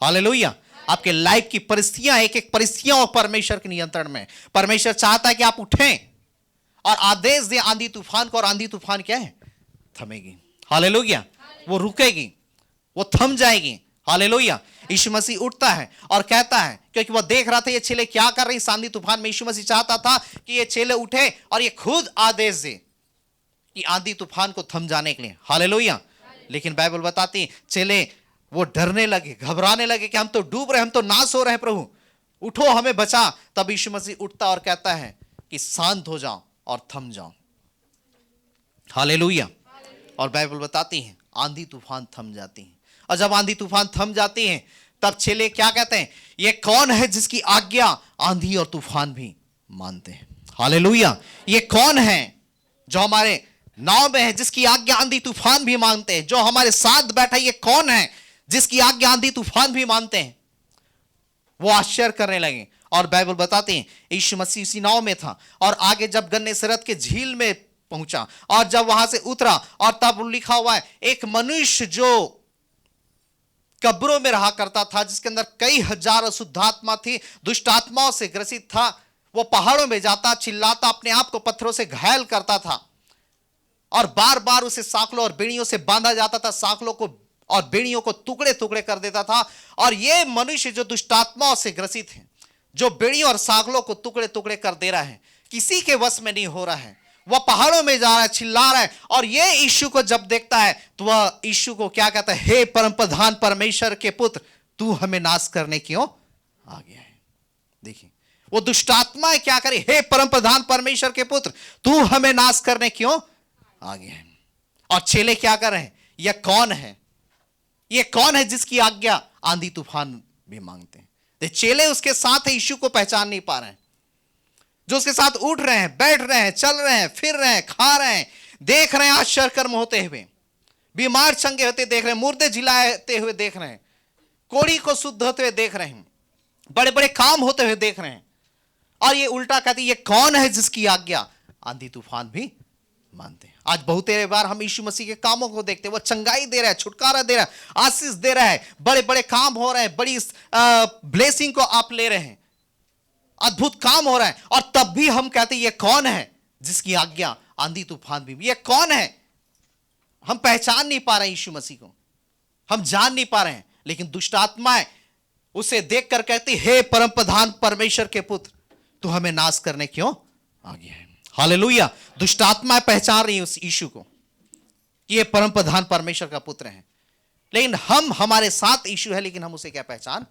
हालेलुया। आपके लाइफ की परिस्थितियां, एक एक परिस्थितियां और परमेश्वर के नियंत्रण में। परमेश्वर चाहता है कि आप उठें और आदेश दें आंधी तूफान को, और आंधी तूफान क्या है, थमेगी। हालेलुया। वो रुकेगी, वो थम जाएगी। हालेलुया। यीशु मसीह उठता है और कहता है, क्योंकि वो देख रहा था ये चेले क्या कर रहे हैं आंधी तूफान में। यीशु मसीह चाहता था कि ये चेले उठे और ये खुद आदेश दे कि आंधी तूफान को थम जाने के लिए। हालेलुया। लेकिन बाइबल बताती चेले वो डरने लगे, घबराने लगे कि हम तो डूब रहे, हम तो नाश हो रहे हैं, प्रभु उठो हमें बचा। तब यीशु मसीह उठता और कहता है कि शांत हो जाओ और थम जाओ। हालेलुया। और बाइबल बताती है आंधी तूफान थम जाती है। और जब आंधी तूफान थम जाती है, तब चेले क्या कहते हैं, ये कौन है जिसकी आज्ञा आंधी और तूफान भी मानते हैं। हालेलुया। ये कौन है जो हमारे नाव में है, जिसकी आज्ञा आंधी तूफान भी मानते हैं, जो हमारे साथ बैठा, ये कौन है जिसकी आज्ञा आंधी तूफान भी मानते हैं। वो आश्चर्य करने लगे। और बाइबल बताते हैं यीशु मसीह उसी नाव में था, और आगे जब गन्नेसरत के झील में पहुंचा, और जब वहां से उतरा, और तब लिखा हुआ है एक मनुष्य जो कब्रों में रहा करता था, जिसके अंदर कई हजार अशुद्ध आत्मा थी, दुष्ट आत्माओं से ग्रसित था, वो पहाड़ों में जाता, चिल्लाता, अपने आप को पत्थरों से घायल करता था, और बार बार उसे सांकलों और बेड़ियों से बांधा जाता था, सांकलों को और बेड़ियों को टुकड़े टुकड़े कर देता था। और ये मनुष्य जो दुष्टात्माओं से ग्रसित है, जो बेड़ियों और सांकलों को टुकड़े टुकड़े कर दे रहा है, किसी के वश में नहीं हो रहा है, वह पहाड़ों में जा रहा है, चिल्ला रहा है। और यह यीशु को जब देखता है तो वह यीशु को क्या कहता है, हे परम प्रधान परमेश्वर के पुत्र, तू हमें नाश करने क्यों आ गया है। देखिए वो दुष्टात्मा क्या करे, हे परम प्रधान परमेश्वर के पुत्र, तू हमें नाश करने क्यों आ गया है। और चेले क्या कर रहे हैं, यह कौन है, यह कौन है जिसकी आज्ञा आंधी तूफान भी मांगते हैं। चेले उसके साथ है, यीशु को पहचान नहीं पा रहे हैं, जो उसके साथ उठ रहे हैं, बैठ रहे हैं, चल रहे हैं, फिर रहे हैं, खा रहे हैं, देख रहे हैं आश्चर्य कर्म होते हुए, बीमार चंगे होते देख रहे हैं, मुर्दे जिलाते हुए देख रहे हैं, कोढ़ी को शुद्ध होते हुए देख रहे हैं, बड़े बड़े काम होते हुए देख रहे हैं। और ये उल्टा कहते हैं ये कौन है जिसकी आज्ञा आंधी तूफान भी मानते हैं। आज बहुत बार हम यीशु मसीह के कामों को देखते हैं, वो चंगाई दे रहा है, छुटकारा दे रहा है, आशीष दे रहा है, बड़े बड़े काम हो रहे हैं, बड़ी ब्लेसिंग को आप ले रहे हैं, अद्भुत काम हो रहा है, और तब भी हम कहते हैं ये कौन है जिसकी आज्ञा आंधी तूफान भी। ये कौन है, हम पहचान नहीं पा रहे हैं यीशु मसीह को, हम जान नहीं पा रहे हैं, लेकिन दुष्ट आत्माएं उसे देखकर कहती, हे परम प्रधान परमेश्वर के पुत्र, तू हमें नाश करने क्यों आ गया है। हालेलुया। दुष्ट आत्माएं पहचान रही उस यीशु को कि ये परम प्रधान परमेश्वर का पुत्र है, लेकिन हमारे साथ यीशु है, लेकिन हम उसे क्या पहचान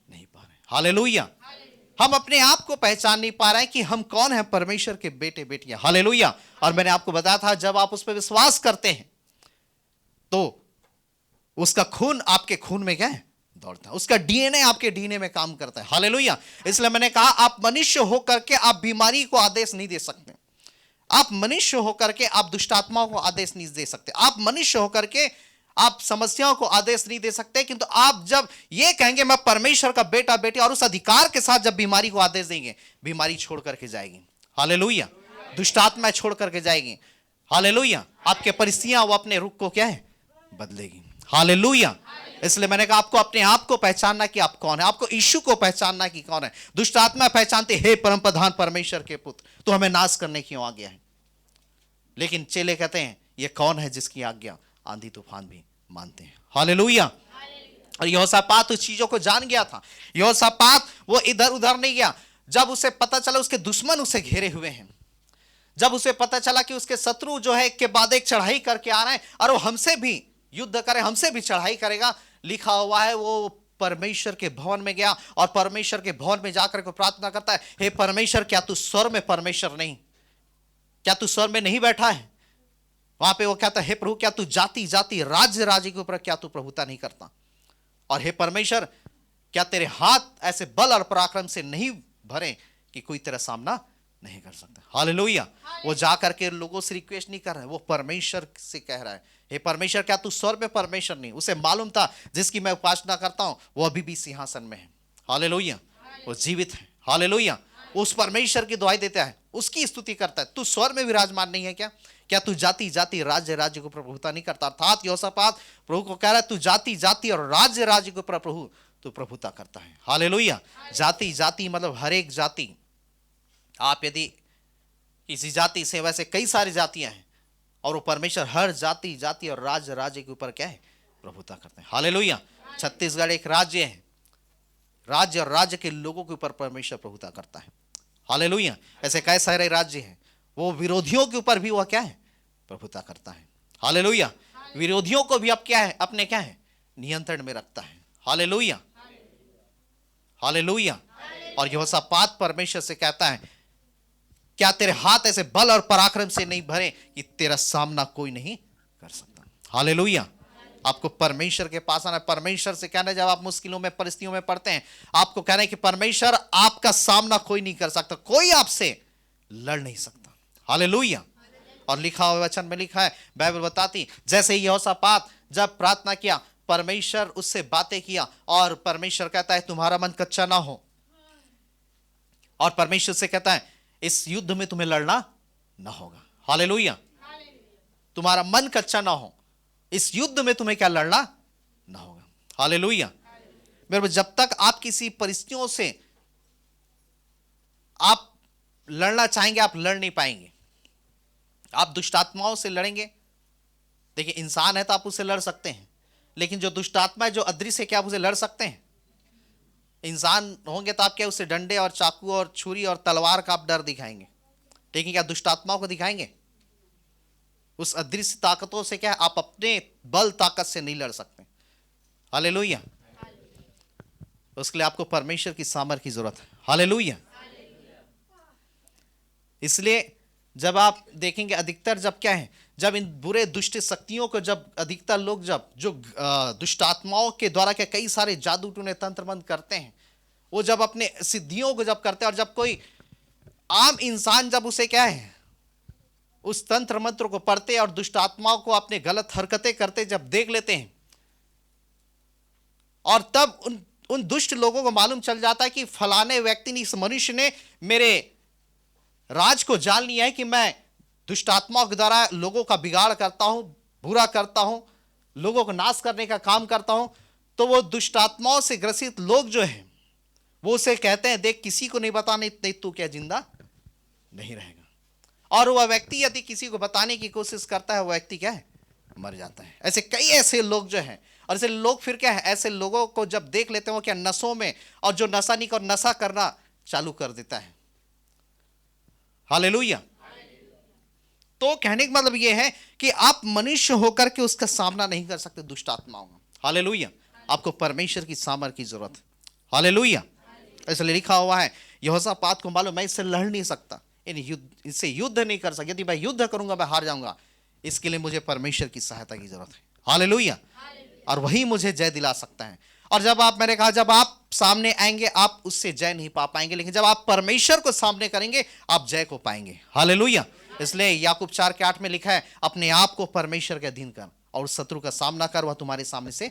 नहीं पा रहे। हालेलुया। हम अपने आप को पहचान नहीं पा रहे हैं कि हम कौन है, परमेश्वर के बेटे बेटियां। हालेलुया। और मैंने आपको बताया था, जब आप उस पर विश्वास करते हैं तो उसका खून आपके खून में क्या है, दौड़ता है, उसका डीएनए आपके डीएनए में काम करता है। हालेलुया। इसलिए मैंने कहा, आप मनुष्य होकर के आप बीमारी को आदेश नहीं दे सकते, आप मनुष्य होकर के आप दुष्ट आत्माओं को आदेश नहीं दे सकते, आप मनुष्य होकर के आप समस्याओं को आदेश नहीं दे सकते, किंतु आप जब ये कहेंगे मैं परमेश्वर का बेटा बेटी, और उस अधिकार के साथ जब बीमारी को आदेश देंगे, बीमारी छोड़ करके जाएगी। हालेलुया। दुष्ट आत्माएं छोड़ करके जाएगी। हालेलुया। आपके परिस्थितियां वो अपने रुख को क्या है, बदलेगी। हालेलुया। इसलिए मैंने कहा, आपको अपने आप को पहचानना कि आप कौन है, आपको यीशु को पहचानना कि कौन है। दुष्ट आत्मा पहचानते, हे परम प्रधान परमेश्वर के पुत्र, तो हमें नाश करने क्यों आ गया है। लेकिन चेले कहते हैं, ये कौन है जिसकी आज्ञा आंधी तूफान भी मानते हैं। हालेलुया। और यहोशापात उस चीजों को जान गया था। यहोशापात वो इधर उधर नहीं गया। जब उसे पता चला उसके दुश्मन उसे घेरे हुए हैं, जब उसे पता चला कि उसके शत्रु जो है एक के बाद एक चढ़ाई करके आ रहे हैं और वो हमसे भी युद्ध करे, हमसे भी चढ़ाई करेगा, लिखा हुआ है वो परमेश्वर के भवन में गया और परमेश्वर के भवन में जाकर के प्रार्थना करता है, हे परमेश्वर, क्या तू स्वर्ग में परमेश्वर नहीं, क्या तू स्वर्ग में नहीं बैठा है। वहां पे वो कहता है, हे प्रभु, क्या तू जाति जाति राज्य राज्य के ऊपर क्या तू प्रभुता नहीं करता, और हे परमेश्वर, क्या तेरे हाथ ऐसे बल और पराक्रम से नहीं भरे कि कोई तेरा सामना नहीं कर सकता। हालेलुया। वो जाकर के लोगों से रिक्वेस्ट नहीं कर रहा है, वो परमेश्वर से कह रहा है, हे परमेश्वर, क्या तू स्वर्ग में परमेश्वर नहीं। उसे मालूम था जिसकी मैं उपासना करता हूं वो अभी भी सिंहासन में है। हालेलुया। वो जीवित है। हालेलुया। उस परमेश्वर की दुआई देता है, उसकी स्तुति करता है। तू स्वर्ग में विराजमान नहीं है क्या, क्या तू जाति जाति राज्य राज्य को प्रभुता नहीं करता। अर्थात यहोशापात प्रभु को कह रहा है, तू जाति जाति और राज्य राज्य के ऊपर प्रभु तू प्रभुता करता है। हालेलुया। जाति जाति मतलब हर एक जाति। आप यदि किसी जाति से, वैसे कई सारी जातियां हैं, और वो परमेश्वर हर जाति जाति और राज्य राज्य के ऊपर क्या है, प्रभुता करते हैं। हालेलुया। छत्तीसगढ़ एक राज्य है, राज्य और राज्य के लोगों के ऊपर परमेश्वर प्रभुता करता है। हालेलुया। ऐसे कई सारे राज्य हैं, वो विरोधियों के ऊपर भी वह क्या है, प्रभुता करता है। हालेलुया। विरोधियों को भी अब क्या है, अपने क्या है, नियंत्रण में रखता है। हालेलुया। हालेलुया। और यहोशापात परमेश्वर से कहता है, क्या तेरे हाथ ऐसे बल और पराक्रम से नहीं भरे कि तेरा सामना कोई नहीं कर सकता। हालेलुया। आपको परमेश्वर के पास आना, परमेश्वर से कहना, जब आप मुश्किलों में परिस्थितियों में पड़ते हैं, आपको कहना है कि परमेश्वर, आपका सामना कोई नहीं कर सकता, कोई आपसे लड़ नहीं सकता। हालेलुया। और लिखा हुआ वचन में लिखा है, बाइबल बताती, जैसे ही यहोशापात जब प्रार्थना किया, परमेश्वर उससे बातें किया, और परमेश्वर कहता है तुम्हारा मन कच्चा ना हो, और परमेश्वर से कहता है इस युद्ध में तुम्हें लड़ना ना होगा। हालेलुया। तुम्हारा मन कच्चा ना हो, इस युद्ध में तुम्हें क्या, लड़ना ना होगा। हालेलुया। मेरे, जब तक आप किसी परिस्थितियों से आप लड़ना चाहेंगे, आप लड़ नहीं पाएंगे। आप दुष्ट आत्माओं से लड़ेंगे, देखिए इंसान है तो आप उससे लड़ सकते हैं, लेकिन जो दुष्ट आत्मा है, जो अदृश्य है, क्या आप उसे लड़ सकते हैं। इंसान होंगे तो आप क्या उसे डंडे और चाकू और छुरी और तलवार का आप डर दिखाएंगे, लेकिन क्या दुष्ट आत्माओं को दिखाएंगे। उस अदृश्य ताकतों से क्या आप अपने बल ताकत से नहीं लड़ सकते। हालेलुया। उसके लिए आपको परमेश्वर की सामर्थ की जरूरत है। हालेलुया। इसलिए जब आप देखेंगे, अधिकतर जब क्या है, जब इन बुरे दुष्ट शक्तियों को, जब अधिकतर लोग जब जो दुष्ट आत्माओं के द्वारा क्या कई सारे जादू टूने तंत्र मंत्र करते हैं, वो जब अपने सिद्धियों को जब करते हैं, और जब कोई आम इंसान जब उसे क्या है, उस तंत्र मंत्र को पढ़ते और दुष्ट आत्माओं को अपने गलत हरकतें करते जब देख लेते हैं, और तब उन दुष्ट लोगों को मालूम चल जाता है कि फलाने व्यक्ति ने, इस मनुष्य ने मेरे राज को जान लिया है कि मैं दुष्ट आत्माओं के द्वारा लोगों का बिगाड़ करता हूं, बुरा करता हूं, लोगों को नाश करने का काम करता हूं। तो वो दुष्ट आत्माओं से ग्रसित लोग जो हैं, वो उसे कहते हैं, देख किसी को नहीं बताने, नहीं तू क्या जिंदा नहीं रहेगा। और वह व्यक्ति यदि किसी को बताने की कोशिश करता है, वह व्यक्ति क्या है, मर जाता है। ऐसे कई ऐसे लोग जो हैं, और ऐसे लोग फिर क्या है, ऐसे लोगों को जब देख लेते हो क्या नशों में, और जो नशा नहीं कर नशा करना चालू कर देता है। हालेलुया। तो कहने का मतलब यह है कि आप मनुष्य होकर के उसका सामना नहीं कर सकते दुष्ट आत्माओं का। हालेलुया। आपको परमेश्वर की सामर्थ की जरूरत है। हालेलुया। इसलिए लिखा हुआ है यहोशापात को मालूम मैं इससे लड़ नहीं सकता, इससे युद्ध नहीं कर सकता, यदि मैं युद्ध करूंगा मैं हार जाऊंगा, इसके लिए मुझे परमेश्वर की सहायता की जरूरत है। हालेलुया। और वही मुझे जय दिला सकता है। और जब आप, मैंने कहा जब आप सामने आएंगे आप उससे जय नहीं पा पाएंगे, लेकिन जब आप परमेश्वर को सामने करेंगे आप जय को पाएंगे। हालेलुया। इसलिए याकूब 4:8 में लिखा है अपने आप को परमेश्वर के अधीन कर और शत्रु का सामना कर, वह तुम्हारे सामने से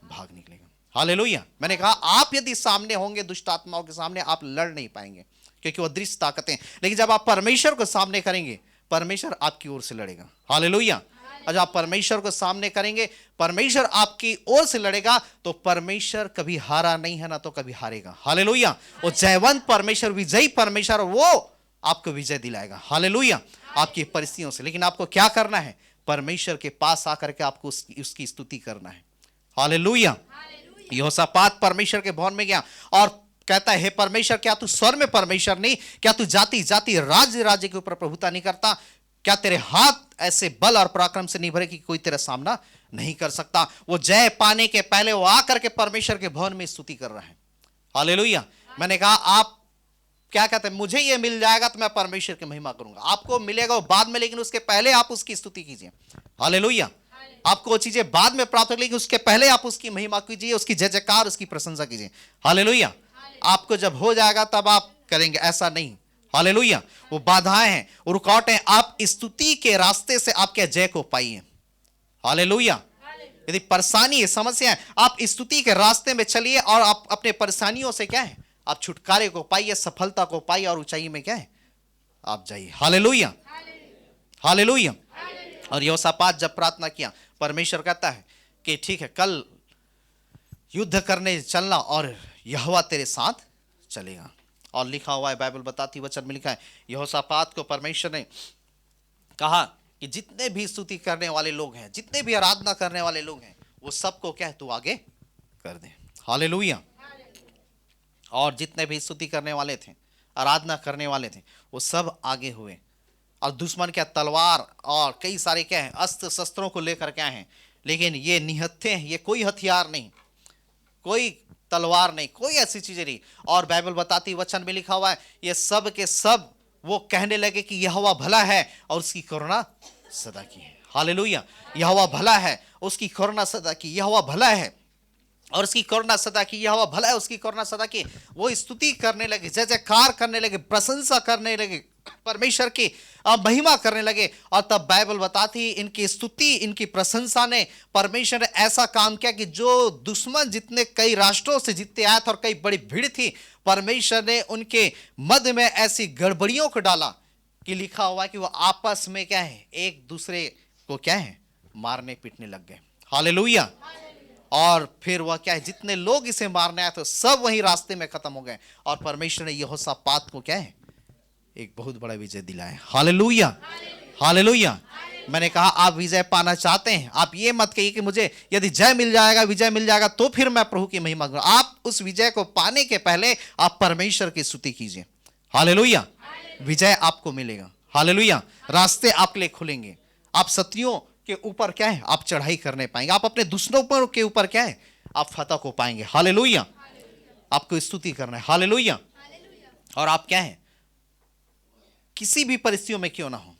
भाग निकलेगा। हालेलुया। मैंने कहा आप यदि सामने होंगे दुष्ट आत्माओं के सामने आप लड़ नहीं पाएंगे, क्योंकि वो दृश्य ताकतें, लेकिन जब आप परमेश्वर को सामने करेंगे परमेश्वर आपकी ओर से लड़ेगा। हालेलुया। और जब आप परमेश्वर को सामने करेंगे परमेश्वर आपकी ओर से लड़ेगा, तो परमेश्वर कभी हारा नहीं है ना तो कभी हारेगा। हालेलुया। वो जयवंत परमेश्वर, विजयी परमेश्वर, वो आपको विजय दिलाएगा। हालेलुया। आपकी परिस्थितियों से, लेकिन आपको क्या करना है, परमेश्वर के पास आकर के आपको उसकी स्तुति करना है। हालेलुया। यहोशापात परमेश्वर के भवन में गया और कहता है हे परमेश्वर, क्या तू स्वर में परमेश्वर नहीं, क्या तू जाति जाति राज्य राज्य के ऊपर प्रभुता नहीं करता, क्या तेरे हाथ ऐसे बल और पराक्रम से नहीं भरे कि कोई तेरा सामना नहीं कर सकता। वो जय पाने के पहले वो आकर के परमेश्वर के भवन में स्तुति कर रहा है। हालेलुया। मैंने कहा आप क्या कहते हैं, मुझे ये मिल जाएगा तो मैं परमेश्वर की महिमा करूंगा। आपको मिलेगा वो बाद में, लेकिन उसके पहले आप उसकी स्तुति कीजिए। हालेलुया। आपको वो चीजें बाद में प्राप्त होगी, लेकिन उसके पहले आप उसकी महिमा कीजिए, उसकी जय जयकार, उसकी प्रशंसा कीजिए। हालेलुया। आपको जब हो जाएगा तब आप करेंगे, ऐसा नहीं। हालेलुया। वो बाधाएं हैं, वो रुकावटें, आप स्तुति के रास्ते से आपके जय को पाइए। हालेलुया। यदि परेशानी है, समस्या है, आप स्तुति के रास्ते में चलिए और आप अपने परेशानियों से क्या है, आप छुटकारे को पाइए, सफलता को पाइए और ऊंचाई में क्या है आप जाइए। हालेलुया। हालेलुया। और यहोशापात जब प्रार्थना किया परमेश्वर कहता है कि ठीक है कल युद्ध करने चलना और यहोवा तेरे साथ चलेगा। और लिखा हुआ है, बाइबल बताती वचन में लिखा है यहोशापात को परमेश्वर ने कहा कि जितने भी स्तुति करने वाले लोग हैं, जितने भी आराधना करने वाले लोग हैं, वो सबको क्या है तू आगे कर दे। हालेलुया। और जितने भी स्तुति करने वाले थे, आराधना करने वाले थे, वो सब आगे हुए। और दुश्मन क्या तलवार और कई सारे क्या है अस्त्र शस्त्रों को लेकर क्या है, लेकिन ये निहत्थे हैं, ये कोई हथियार नहीं, कोई तलवार नहीं, कोई ऐसी चीजें नहीं। और बाइबल बताती वचन में लिखा हुआ है ये सब के सब वो कहने लगे कि यहोवा भला है और उसकी करुणा सदा की है। हालेलुया। यहोवा भला है, उसकी करुणा सदा की, यहोवा भला है और उसकी करुणा सदा की, यहोवा भला है उसकी करुणा सदा की। वो स्तुति करने लगे, जय जयकार करने लगे, प्रशंसा करने लगे, परमेश्वर की महिमा करने लगे। और तब बाइबल बताती इनकी स्तुति, इनकी प्रशंसा ने परमेश्वर ने ऐसा काम किया कि जो दुश्मन जितने कई राष्ट्रों से जीतते आए थे और कई बड़ी भीड़ थी, परमेश्वर ने उनके मध्य में ऐसी गड़बड़ियों को डाला कि लिखा हुआ है कि वो आपस में क्या है एक दूसरे को क्या है मारने पीटने लग गए। हालेलुया। और फिर वह क्या है जितने लोग इसे मारने आए थे सब वही रास्ते में खत्म हो गए और परमेश्वर ने यहोशापात को क्या है एक बहुत बड़ा विजय दिलाया। हालेलुया। हालेलुया। मैंने कहा आप विजय पाना चाहते हैं, आप ये मत कहिए कि मुझे यदि जय मिल जाएगा, विजय मिल जाएगा तो फिर मैं प्रभु की महिमा करूंगा। आप उस विजय को पाने के पहले आप परमेश्वर की स्तुति कीजिए। हालेलुया। विजय आपको मिलेगा। हालेलुया। रास्ते आपके लिए खुलेंगे, आप शत्रुओं के ऊपर क्या है आप चढ़ाई करने पाएंगे, आप अपने दुश्मनों के ऊपर क्या है आप फतह को पाएंगे। हालेलुया। आपको स्तुति करना है। हालेलुया। और आप क्या है किसी भी परिस्थितियों में क्यों ना हो,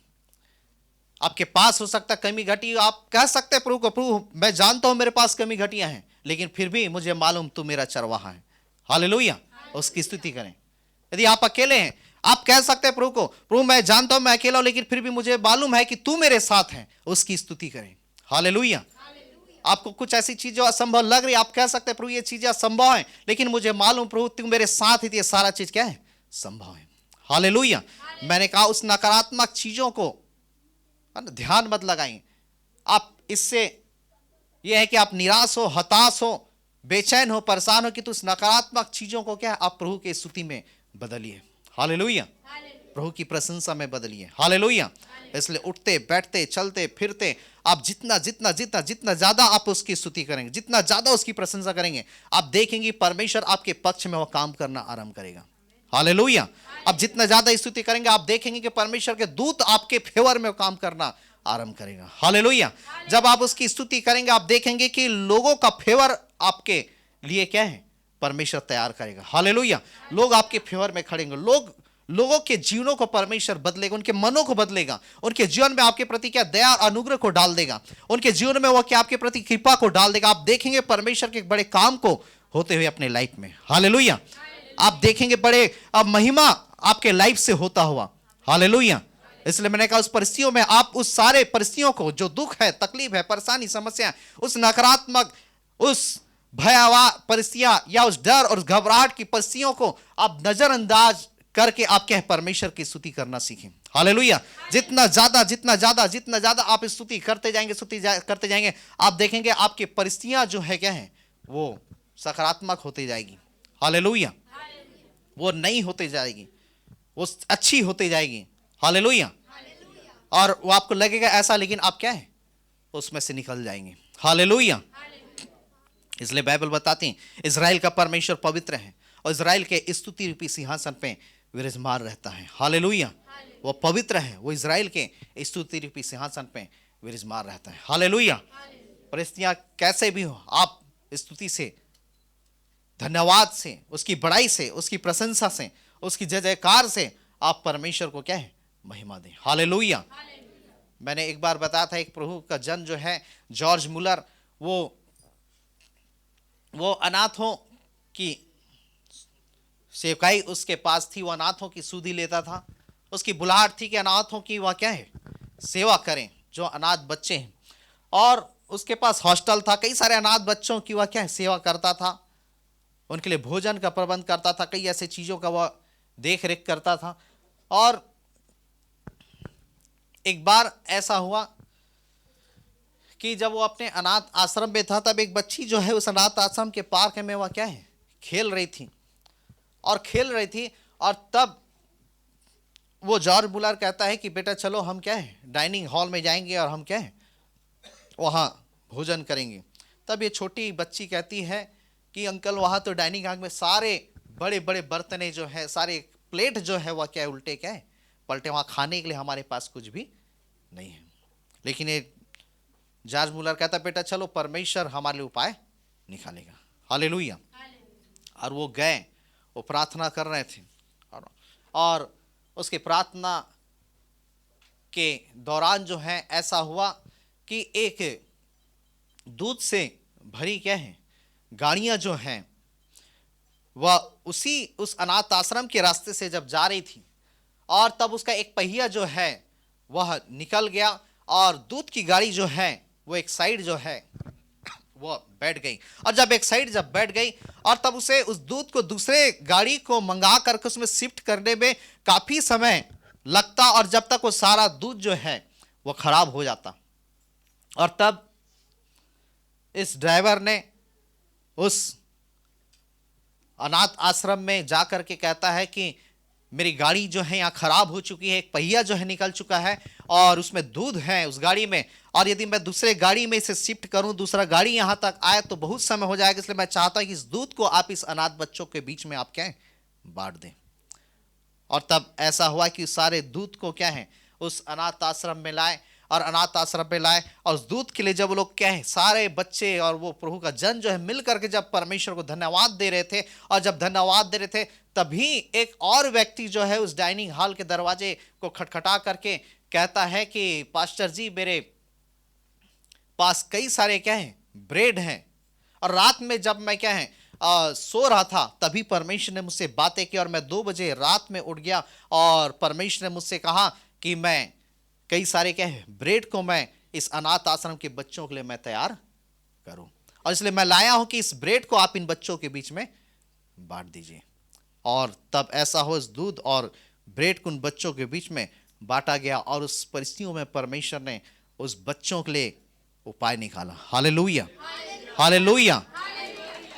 आपके पास हो सकता कमी घटी, आप कह सकते हैं प्रभु को, प्रभु मैं जानता हूं मेरे पास कमी घटियां हैं, लेकिन फिर भी मुझे मालूम तू मेरा चरवाहा है। हालेलुया। उसकी स्तुति करें। यदि आप अकेले हैं आप कह सकते हैं प्रभु को, प्रभु मैं जानता हूं मैं अकेला हूं लेकिन फिर भी मुझे मालूम है कि तू मेरे साथ है, उसकी स्तुति करें। हालेलुया। आपको कुछ ऐसी चीजें असंभव लग रही, आप कह सकते हैं प्रभु ये चीजें असंभव है, लेकिन मुझे मालूम प्रभु तू मेरे साथ ही, ये सारा चीज क्या है संभव है। हालेलुया। मैंने कहा उस नकारात्मक चीजों को ध्यान मत लगाएं। आप इससे यह है कि आप निराश हो, हताश हो, बेचैन हो, परेशान हो कि तो उस नकारात्मक चीजों को क्या है आप प्रभु की स्तुति में बदलिए। हालेलुया। प्रभु की प्रशंसा में बदलिए। हालेलुया। इसलिए उठते बैठते चलते फिरते आप जितना जितना जितना जितना ज्यादा आप उसकी स्तुति करेंगे, जितना ज्यादा उसकी प्रशंसा करेंगे, आप देखेंगे परमेश्वर आपके पक्ष में वो काम करना आरंभ करेगा। हालेलुया। आप जितना ज्यादा स्तुति करेंगे आप देखेंगे कि परमेश्वर के दूत आपके फेवर में काम करना आरंभ करेगा। हालेलुया। जब आप उसकी स्तुति करेंगे आप देखेंगे कि लोगों का फेवर आपके लिए क्या है, परमेश्वर तैयार करेगा। हालेलुया। लोग आपके फेवर में खड़ेंगे, लोगों के जीवनों को परमेश्वर बदलेगा, उनके मनों को बदलेगा, उनके जीवन में आपके प्रति क्या दया अनुग्रह को डाल देगा, उनके जीवन में वो क्या आपके प्रति कृपा को डाल देगा। आप देखेंगे परमेश्वर के बड़े काम को होते हुए अपने लाइफ में। हालेलुया। आप देखेंगे बड़े महिमा आपके लाइफ से होता हुआ। हालेलुया। इसलिए मैंने कहा उस परिस्थितियों में आप उस सारे परिस्थितियों को, जो दुख है, तकलीफ है, परेशानी, समस्या, उस नकारात्मक, उस भयावह परिस्थितियां या उस डर और घबराहट की परिस्थितियों को आप नजरअंदाज करके आप क्या परमेश्वर की स्तुति करना सीखें। हालेलुया। जितना ज्यादा आप स्तुति करते जाएंगे आप देखेंगे आपकी परिस्थितियां जो है क्या है वो सकारात्मक होती जाएगी। हालेलुया। वो नई होती जाएगी, वो अच्छी होती जाएगी। हालेलुया। और वो आपको लगेगा ऐसा, लेकिन आप क्या है उसमें से निकल जाएंगे। हालेलुया। इसलिए बाइबल बताती है इज़राइल का परमेश्वर पवित्र है और इज़राइल के स्तुति रूपी सिंहासन पे विराजमान रहता है। हालेलुया। वो पवित्र है, वो इज़राइल के स्तुति रूपी सिंहासन पे विराजमान रहता है। हालेलुया। परिस्थितियां कैसे भी हो, आप स्तुति से, धन्यवाद से, उसकी बड़ाई से, उसकी प्रशंसा से, उसकी जय जयकार से आप परमेश्वर को क्या है महिमा दें। हालेलुया। मैंने एक बार बताया था एक प्रभु का जन जो है जॉर्ज मुलर, वो अनाथों की सेवकाई उसके पास थी, वो अनाथों की सुधि लेता था। उसकी बुलाहट थी कि अनाथों की वह क्या है सेवा करें, जो अनाथ बच्चे हैं। और उसके पास हॉस्टल था, कई सारे अनाथ बच्चों की वह क्या है सेवा करता था, उनके लिए भोजन का प्रबंध करता था, कई ऐसे चीज़ों का वह देख रेख करता था। और एक बार ऐसा हुआ कि जब वो अपने अनाथ आश्रम में था तब एक बच्ची जो है उस अनाथ आश्रम के पार्क में वह क्या है खेल रही थी। और तब वो जॉर्ज मुलर कहता है कि बेटा चलो हम क्या है डाइनिंग हॉल में जाएंगे और हम क्या है वहाँ भोजन करेंगे। तब ये छोटी बच्ची कहती है कि अंकल वहाँ तो डाइनिंग हॉल में सारे बड़े बड़े बर्तने जो है, सारे प्लेट जो है वह क्या है उल्टे क्या है पलटे, वहाँ खाने के लिए हमारे पास कुछ भी नहीं है। लेकिन ये जॉर्ज मुलर कहता बेटा चलो परमेश्वर हमारे लिए उपाय निकालेगा। हालेलुया। और वो गए, वो प्रार्थना कर रहे थे और उसके प्रार्थना के दौरान जो है ऐसा हुआ कि एक दूध से भरी क्या है गाड़ियां जो हैं वह उस अनाथ आश्रम के रास्ते से जब जा रही थी और तब उसका एक पहिया जो है वह निकल गया और दूध की गाड़ी जो है वो एक साइड जो है वो बैठ गई। और जब एक साइड जब बैठ गई और तब उसे उस दूध को दूसरे गाड़ी को मंगा करके उसमें शिफ्ट करने में काफी समय लगता और जब तक वो सारा दूध जो है वो खराब हो जाता। और तब इस ड्राइवर ने उस अनाथ आश्रम में जाकर के कहता है कि मेरी गाड़ी जो है यहाँ खराब हो चुकी है, एक पहिया जो है निकल चुका है और उसमें दूध है उस गाड़ी में, और यदि मैं दूसरे गाड़ी में इसे शिफ्ट करूं, दूसरा गाड़ी यहाँ तक आए तो बहुत समय हो जाएगा, इसलिए मैं चाहता हूं कि इस दूध को आप इस अनाथ बच्चों के बीच में आप क्या है बांट दें। और तब ऐसा हुआ कि सारे दूध को क्या है उस अनाथ आश्रम में लाए और अनाथ आश्रम में लाए और उस दूध के लिए जब लोग क्या है सारे बच्चे और वो प्रभु का जन जो है मिल करके जब परमेश्वर को धन्यवाद दे रहे थे और जब धन्यवाद दे रहे थे तभी एक और व्यक्ति जो है उस डाइनिंग हॉल के दरवाजे को खटखटा करके कहता है कि पास्टर जी मेरे पास कई सारे क्या है ब्रेड हैं और रात में जब मैं क्या है सो रहा था तभी परमेश्वर ने मुझसे बातें की और मैं 2 बजे रात में उठ गया और परमेश्वर ने मुझसे कहा कि मैं कई सारे क्या है ब्रेड को मैं इस अनाथ आश्रम के बच्चों के लिए मैं तैयार करूं और इसलिए मैं लाया हूं कि इस ब्रेड को आप इन बच्चों के बीच में बांट दीजिए। और तब ऐसा हो इस दूध और ब्रेड को उन बच्चों के बीच में बांटा गया और उस परिस्थितियों में परमेश्वर ने उस बच्चों के लिए उपाय निकाला। Hallelujah, hallelujah.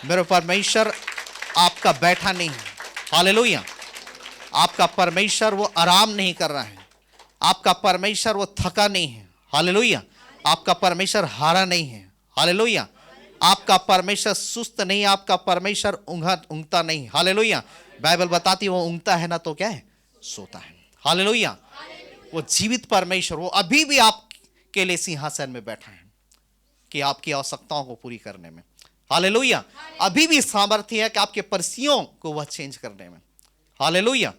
मेरे परमेश्वर आपका बैठा नहीं है। हालेलुया। आपका परमेश्वर वो आराम नहीं कर रहा है, आपका परमेश्वर वो थका नहीं है, हालेलुया। आपका परमेश्वर हारा नहीं है, हालेलुया। आपका परमेश्वर सुस्त नहीं, आपका परमेश्वर ऊँघता नहीं, हालेलुया। बाइबल बताती है वो ऊँघता है ना तो क्या है, सोता है, हालेलुया। वो जीवित परमेश्वर, वो अभी भी आपके लिए सिंहासन में बैठा है कि आपकी आवश्यकताओं को पूरी करने में, हालेलुया। अभी भी सामर्थ्य है कि आपके परिस्थितियों को वह चेंज करने में, हालेलुया।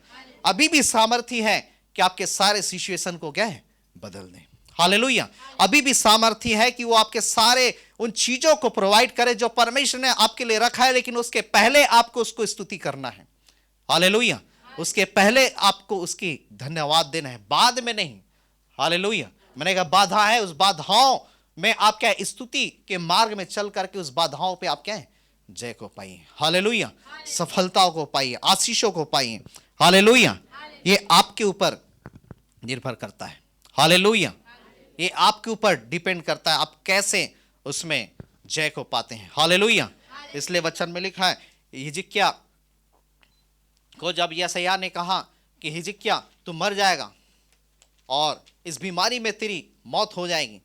अभी भी सामर्थ्य है कि आपके सारे सिचुएशन को क्या है, बदल दें, हालेलुया। अभी भी सामर्थ्य है कि वो आपके सारे उन चीजों को प्रोवाइड करे जो परमेश्वर ने आपके लिए रखा है, लेकिन उसके पहले आपको उसको स्तुति करना है, हालेलुया। उसके पहले आपको उसकी धन्यवाद देना है, बाद में नहीं, हालेलुया। मैंने कहा बाधा है, उस बाधाओं में आप क्या स्तुति के मार्ग में चल करके उस बाधाओं पे आप क्या है, जय को पाइए, हालेलुया। सफलताओं को पाइए, आशीषों को पाइए, हालेलुया। ये आपके ऊपर निर्भर करता है, हालेलुया। ये आपके ऊपर डिपेंड करता है आप कैसे उसमें जय को पाते हैं, हालेलुया। इसलिए वचन में लिखा है, हिजकिय्याह को जब यशायाह ने कहा कि हिजकिय्याह तू मर जाएगा और इस बीमारी में तेरी मौत हो जाएगी,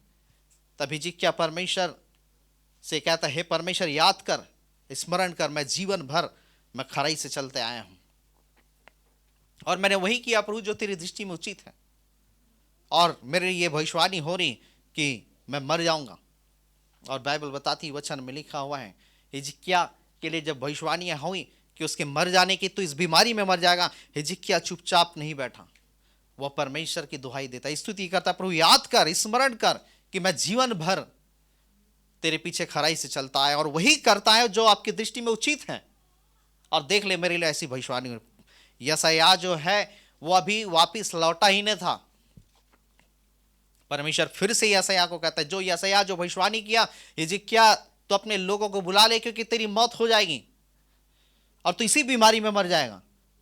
तब हिजकिय्याह परमेश्वर से कहता है, हे परमेश्वर याद कर, स्मरण कर, मैं जीवन भर मैं खराई से चलते आया हूं और मैंने वही किया प्रभु जो तेरी दृष्टि में उचित है, और मेरे ये भविष्यवाणी हो रही कि मैं मर जाऊंगा। और बाइबल बताती, वचन में लिखा हुआ है, हिजकिय्याह के लिए जब भविष्यवाणियां हुई कि उसके मर जाने की, तो इस बीमारी में मर जाएगा, हिजकिय्याह चुपचाप नहीं बैठा, वह परमेश्वर की दुहाई देता, स्तुति करता, प्रभु याद कर, स्मरण कर कि मैं जीवन भर तेरे पीछे खराई से चलता है, और वही करता है जो आपकी दृष्टि में उचित है। और देख ले मेरे लिए ऐसी भविष्यवाणी। यशायाह जो है वो अभी वापिस लौटा ही नहीं था, परमेश्वर फिर से यशायाह को कहता है, जो यशायाह जो भविष्यवाणी किया, हिजकिय्याह तो अपने लोगों को बुला ले क्योंकि तेरी मौत हो जाएगी और तू इसी बीमारी में मर जाएगा।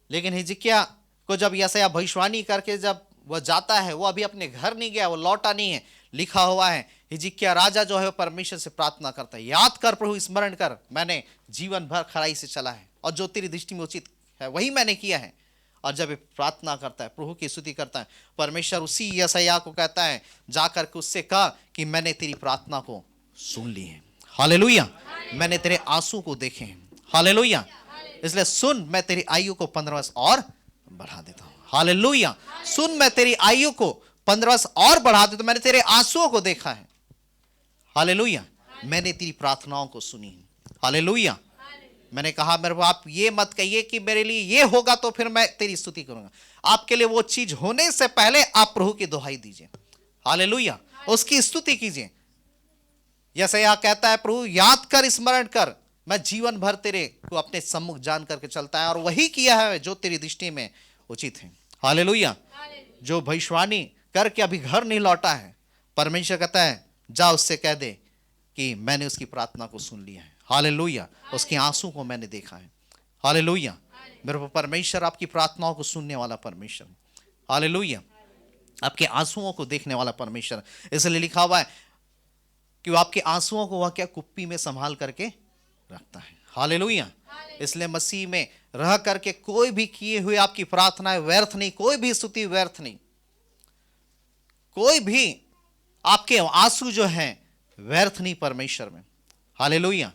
लेकिन हिजकिय्याह को जब यशायाह भविष्यवाणी करके जब वह जाता है, वो अभी अपने घर नहीं गया, वो लौटा नहीं है। लिखा हुआ है हिजकिय्याह राजा जो है वो परमेश्वर से प्रार्थना करता है, याद कर प्रभु, स्मरण कर, मैंने जीवन भर खराई से चला है और जो तेरी दृष्टि में उचित है वही मैंने किया है। और जब प्रार्थना करता है, प्रभु की स्तुति करता है, परमेश्वर उसी यशायाह को कहता है, जाकर के उससे कहा कि मैंने तेरी प्रार्थना को सुन ली है, हालेलुया। मैंने तेरे आंसू को देखे हैं, हालेलुया। इसलिए सुन, मैं तेरी आयु को 15 वर्ष और बढ़ा देता हूं, हालेलुया। सुन, मैं तेरी आयु को 15 वर्ष और बढ़ा देता हूं, मैंने तेरे आंसुओं को देखा है, हालेलुया। मैंने तेरी प्रार्थनाओं को सुनी है, हालेलुया। मैंने कहा मेरे को आप ये मत कहिए कि मेरे लिए ये होगा तो फिर मैं तेरी स्तुति करूंगा। आपके लिए वो चीज होने से पहले आप प्रभु की दुहाई दीजिए, हालेलुया, उसकी स्तुति कीजिए। यशायाह कहता है, प्रभु याद कर, स्मरण कर, मैं जीवन भर तेरे को अपने सम्मुख जान करके चलता है, और वही किया है जो तेरी दृष्टि में उचित है, हालेलुया। जो भविष्यवाणी करके अभी घर नहीं लौटा है, परमेश्वर कहता है जा उससे कह दे कि मैंने उसकी प्रार्थना को सुन लिया है, हालेलुया। उसके आंसू को मैंने देखा है, हालेलुया। मेरे परमेश्वर आपकी प्रार्थनाओं को सुनने वाला परमेश्वर, हालेलुया, आपके आंसुओं को देखने वाला परमेश्वर। इसलिए लिखा हुआ है कि वो आपके आंसुओं को वह क्या कुप्पी में संभाल करके रखता है, हालेलुया। इसलिए मसीह में रह करके कोई भी किए हुए आपकी प्रार्थनाएं व्यर्थ नहीं, कोई भी स्तुति व्यर्थ नहीं, कोई भी आपके आंसू जो हैं व्यर्थ नहीं परमेश्वर में, हालेलुया,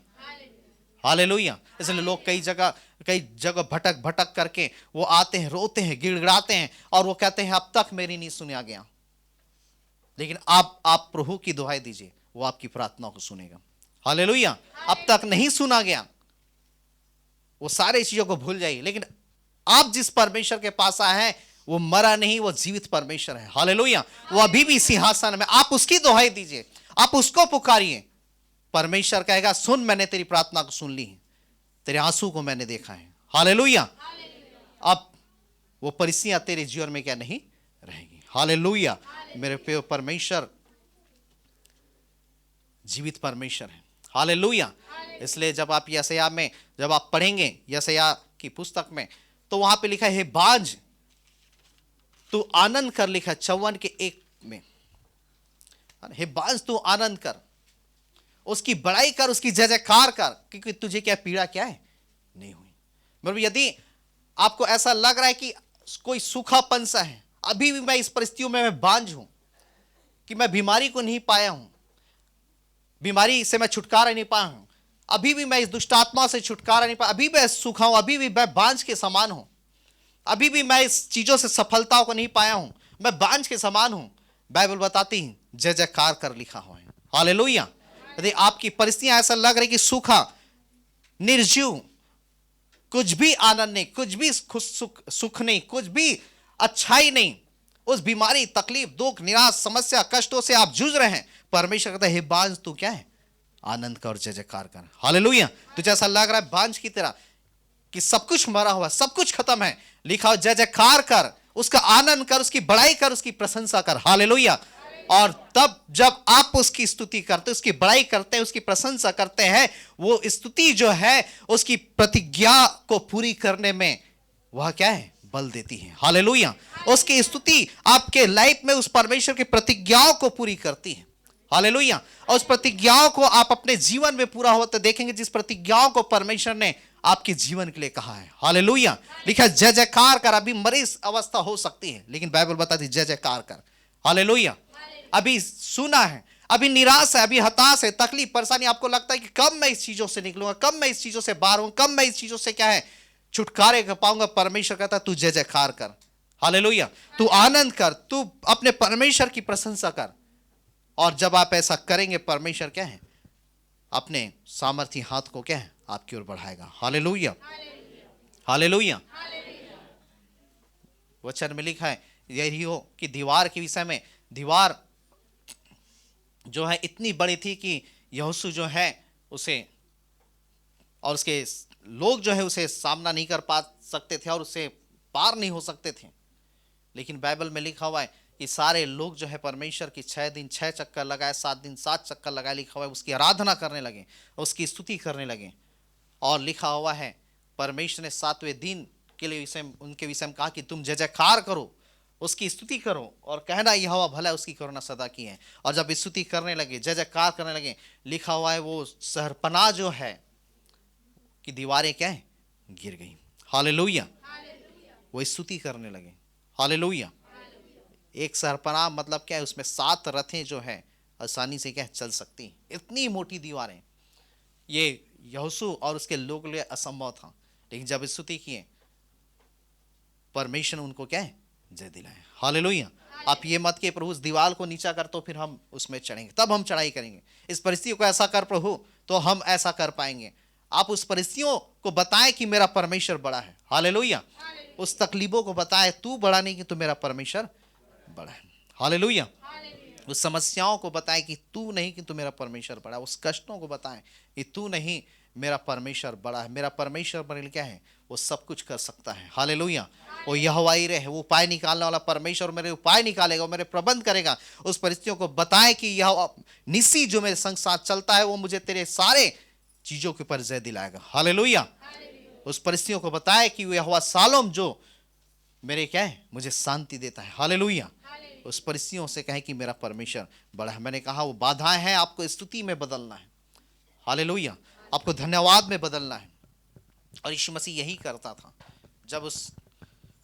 हालेलुया। इसलिए लोग कई जगह भटक भटक करके वो आते हैं, रोते हैं, गिड़गिड़ाते हैं, और वो कहते हैं अब तक मेरी नहीं सुना गया। लेकिन आप प्रभु की दुहाई दीजिए, वो आपकी प्रार्थना को सुनेगा, हालेलुया। अब तक नहीं सुना गया, वो सारे चीजों को भूल जाइए, लेकिन आप जिस परमेश्वर के पास आए हैं वो मरा नहीं, वो जीवित परमेश्वर है, हालेलुया। वो अभी भी सिंहासन में, आप उसकी दुहाई दीजिए, आप उसको पुकारिए। परमेश्वर कहेगा सुन, मैंने तेरी प्रार्थना को सुन ली है, तेरे आंसू को मैंने देखा है, हालेलुया। अब वो परिस्थितियां तेरे जीवन में क्या नहीं रहेगी, हालेलुया। मेरे प्रिय परमेश्वर जीवित परमेश्वर है, हालेलुया। इसलिए जब आप यशायाह में जब आप पढ़ेंगे यशायाह की पुस्तक में, तो वहां पे लिखा है बाज तू आनंद कर, लिखा 54:1 में, हे बाज तू आनंद कर, उसकी बड़ाई कर, उसकी जय जयकार कर, क्योंकि तुझे क्या पीड़ा क्या है नहीं हुई। मतलब यदि आपको ऐसा लग रहा है कि कोई सूखापन सा है, अभी भी मैं इस परिस्थितियों में मैं बांझ हूं कि मैं बीमारी को नहीं पाया हूं, बीमारी से मैं छुटकारा नहीं पाया हूं, अभी भी मैं इस दुष्ट आत्मा से छुटकारा नहीं पाया, अभी मैं सूखा हूं, अभी भी मैं बांझ के समान हूं, अभी भी मैं इस चीजों से सफलता को नहीं पाया हूं, मैं बांझ के समान हूं। बाइबल बताती है जय जयकार कर लिखा हुआ है। हालेलुया। यदि आपकी परिस्थितियां ऐसा लग रही कि सूखा, निर्जीव, कुछ भी आनंद नहीं, कुछ भी सुख नहीं, कुछ भी अच्छाई नहीं, उस बीमारी, तकलीफ, दुख, निराश, समस्या, कष्टों से आप जूझ रहे हैं, परमेश्वर कहता है हे बांझ तू क्या है, आनंद कर, जय जयकार कर। हालेलुया। तुझे ऐसा लग रहा है बांझ की तरह कि सब कुछ मरा हुआ, सब कुछ खत्म है, लिखा हो जय जयकार कर, उसका आनंद कर, उसकी बड़ाई कर, उसकी प्रशंसा कर। हालेलुया। और तब जब आप उसकी स्तुति करते, उसकी बड़ाई करते हैं, उसकी प्रशंसा करते हैं, वो स्तुति जो है उसकी प्रतिज्ञा को पूरी करने में वह क्या है, बल देती है। हालेलुया। उसकी स्तुति आपके लाइफ में उस परमेश्वर की प्रतिज्ञाओं को पूरी करती है। हालेलुया। और उस प्रतिज्ञाओं को आप अपने जीवन में पूरा होते देखेंगे, जिस प्रतिज्ञाओं को परमेश्वर ने आपके जीवन के लिए कहा है। हालेलुया। लिखा है जय जयकार कर। अभी मरीज अवस्था हो सकती है, लेकिन बाइबल बताती है जय जयकार कर। हालेलुया। अभी सुना है, अभी निराश है, अभी हताश है, तकलीफ, परेशानी, आपको लगता है कि कब मैं इस चीजों से निकलूंगा, कब मैं इस चीजों से बाहर हूं, कब मैं इस चीजों से क्या है छुटकारे कर पाऊंगा। परमेश्वर कहता है तू जय जयकार कर। हालेलुया। तू आनंद कर, तू अपने परमेश्वर की प्रशंसा कर। और जब आप ऐसा करेंगे, परमेश्वर क्या है अपने सामर्थी हाथ को क्या है आपकी ओर बढ़ाएगा। हालेलुया। हालेलुया। वचन में लिखा है यही हो कि दीवार के विषय में, दीवार जो है इतनी बड़ी थी कि यहोशू जो है उसे और उसके लोग जो है उसे सामना नहीं कर पा सकते थे और उससे पार नहीं हो सकते थे। लेकिन बाइबल में लिखा हुआ है कि सारे लोग जो है परमेश्वर की 6 दिन 6 चक्कर लगाए, 7 दिन 7 चक्कर लगाए, लिखा हुआ है उसकी आराधना करने लगे, उसकी स्तुति करने लगे। और लिखा हुआ है परमेश्वर ने 7वें दिन के लिए उनके विषय में कहा कि तुम जय जयकार करो, उसकी स्तुति करो और कहना यहोवा भला, उसकी करुणा सदा की है। और जब स्तुति करने लगे, जय जयकार करने लगे, लिखा हुआ है वो शहरपनाह जो है कि दीवारें क्या है गिर गई। हालेलुया। वो स्तुति करने लगे। हालेलुया। एक शहरपनाह मतलब क्या है, उसमें 7 रथें जो है आसानी से क्या चल सकती, इतनी मोटी दीवारें। ये यहोशू और उसके लोग लिए असंभव था, लेकिन जब स्तुति किए परमेश्वर ने उनको क्या है जय दिलाए। हालेलुया। आप ये मत कि प्रभु उस दीवार को नीचा कर तो फिर हम उसमें चढ़ेंगे, तब हम चढ़ाई करेंगे। इस परिस्थितियों को ऐसा कर प्रभु तो हम ऐसा कर पाएंगे। आप उस परिस्थितियों को बताएं कि मेरा परमेश्वर बड़ा है। हालेलुया। उस तकलीफों को बताएं तू बड़ा नहीं कि तू मेरा परमेश्वर बड़ा है। हालेलुया। उस समस्याओं को बताएं कि तू नहीं कि तू मेरा परमेश्वर बड़ा है। उस कष्टों को बताएं कि तू नहीं मेरा परमेश्वर बड़ा है। मेरा परमेश्वर बड़े क्या है, वो सब कुछ कर सकता है। हालेलुया। वो यहोवा यीरे है, वो उपाय निकालने वाला परमेश्वर मेरे उपाय निकालेगा, मेरे प्रबंध करेगा। उस परिस्थितियों को बताएं कि यह निसी जो मेरे संग साथ चलता है वो मुझे तेरे सारे चीजों के ऊपर जय दिलाएगा। हालेलुया। उस परिस्थितियों को बताएं कि यहोवा शालोम जो मेरे क्या है मुझे शांति देता है। हालेलुया। उस परिस्थितियों से कहें कि मेरा परमेश्वर बड़ा है। मैंने कहा वो बाधाएं हैं, आपको स्तुति में बदलना है। हालेलुया। आपको धन्यवाद में बदलना है। और यीशु मसीह यही करता था। जब उस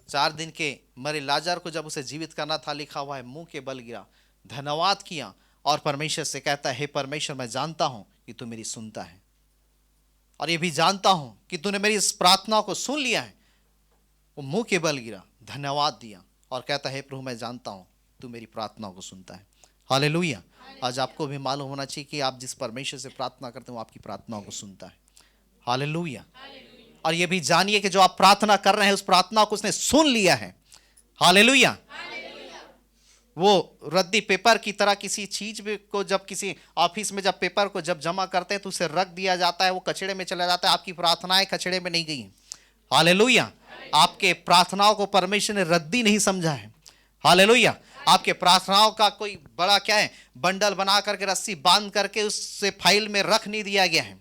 4 दिन के मरे लाजर को जब उसे जीवित करना था, लिखा हुआ है मुंह के बल गिरा, धन्यवाद किया और परमेश्वर से कहता है हे परमेश्वर, मैं जानता हूं कि तू मेरी सुनता है और ये भी जानता हूं कि तूने मेरी इस प्रार्थना को सुन लिया है। वो मुंह के बल गिरा, धन्यवाद दिया और कहता है प्रभु मैं जानता हूं तू मेरी प्रार्थना को सुनता है। हालेलुया। आज आपको भी मालूम होना चाहिए कि आप जिस परमेश्वर से प्रार्थना करते हैं वो आपकी प्रार्थनाओं को सुनता है। हालेलुया। और ये भी जानिए कि जो आप प्रार्थना कर रहे हैं उस प्रार्थना को उसने सुन लिया है। हालेलुया। वो रद्दी पेपर की तरह किसी चीज को जब किसी ऑफिस में जब पेपर को जब जमा करते हैं तो उसे रख दिया जाता है, वो कचड़े में चला जाता है। आपकी प्रार्थनाएं कचड़े में नहीं गई। हालेलुया। आपके प्रार्थनाओं को परमेश्वर ने रद्दी नहीं समझा है। हालेलुया। आपके प्रार्थनाओं का कोई बड़ा क्या है बंडल बना करके रस्सी बांध करके उससे फाइल में रख नहीं दिया गया है।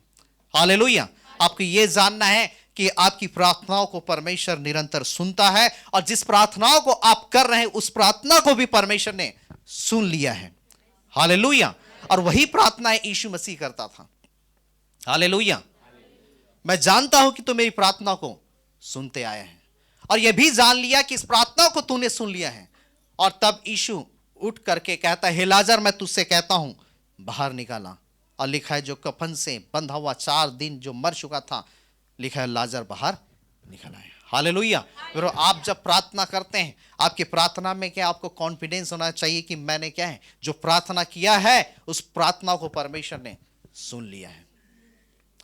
हालेलुया। आपको ये जानना है कि आपकी प्रार्थनाओं को परमेश्वर निरंतर सुनता है और जिस प्रार्थनाओं को आप कर रहे हैं उस प्रार्थना को भी परमेश्वर ने सुन लिया है। हालेलुया। और वही प्रार्थनाएं यीशु मसीह करता था। हालेलुया। मैं जानता हूं कि तू मेरी प्रार्थना को सुनते आया है और यह भी जान लिया कि इस प्रार्थना को तूने सुन लिया है और तब यीशु उठ करके कहता है, हे लाजर मैं तुझसे कहता हूं बाहर निकाला। और लिखा है जो कफन से बंधा हुआ 4 दिन जो मर चुका था, लिखा है लाजर बाहर निकल आया। हालेलुया। फिर आप जब प्रार्थना करते हैं, आपकी प्रार्थना में क्या आपको कॉन्फिडेंस होना चाहिए कि मैंने क्या है जो प्रार्थना किया है उस प्रार्थना को परमेश्वर ने सुन लिया है।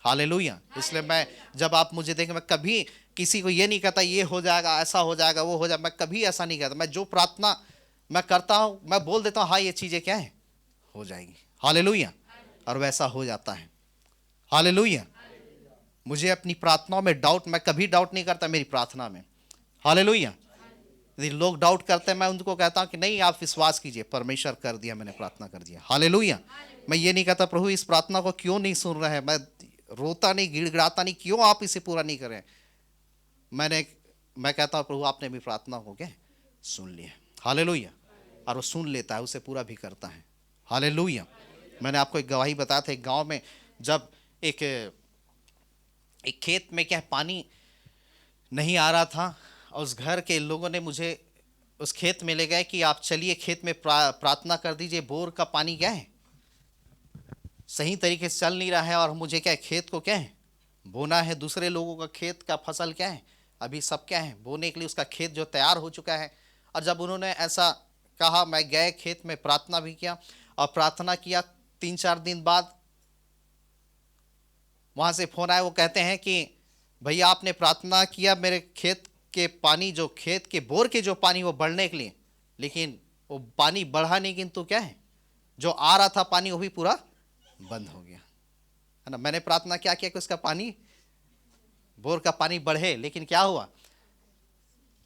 हालेलुया। इसलिए मैं जब आप मुझे देखें, मैं कभी किसी को ये नहीं कहता ये हो जाएगा, ऐसा हो जाएगा, वो हो जाएगा, मैं कभी ऐसा नहीं कहता। मैं जो प्रार्थना मैं करता हूं मैं बोल देता हूं हाँ ये चीजें क्या है हो जाएगी। हालेलुया। और वैसा हो जाता है। हालेलुया। मुझे अपनी प्रार्थनाओं में डाउट, मैं कभी डाउट नहीं करता मेरी प्रार्थना में। हालेलुया। यदि लोग डाउट करते हैं मैं उनको कहता हूं कि नहीं आप विश्वास कीजिए, परमेश्वर कर दिया, मैंने प्रार्थना कर दिया। हालेलुया। मैं ये नहीं कहता प्रभु इस प्रार्थना को क्यों नहीं सुन रहे हैं, मैं रोता नहीं, गिड़गिड़ाता नहीं, क्यों आप इसे पूरा नहीं करें। मैं कहता हूं प्रभु आपने भी प्रार्थना को क्या सुन लिया। हालेलुया। और वो सुन लेता है, उसे पूरा भी करता है। हालेलुया। मैंने आपको एक गवाही बताया था, एक गांव में जब एक खेत में क्या पानी नहीं आ रहा था, और उस घर के लोगों ने मुझे उस खेत में ले गए कि आप चलिए खेत में प्रार्थना कर दीजिए, बोर का पानी क्या है सही तरीके से चल नहीं रहा है, और मुझे क्या है खेत को क्या है बोना है। दूसरे लोगों का खेत का फसल क्या है अभी सब क्या है बोने के लिए, उसका खेत जो तैयार हो चुका है। और जब उन्होंने ऐसा कहा, मैं गए खेत में, प्रार्थना भी किया और प्रार्थना किया। 3-4 दिन बाद वहां से फोन आया, वो कहते हैं कि भैया आपने प्रार्थना किया मेरे खेत के पानी, जो खेत के बोर के जो पानी वो बढ़ने के लिए, लेकिन वो पानी बढ़ा नहीं, किंतु क्या है जो आ रहा था पानी वो भी पूरा बंद हो गया है ना। मैंने प्रार्थना क्या किया कि उसका पानी, बोर का पानी बढ़े, लेकिन क्या हुआ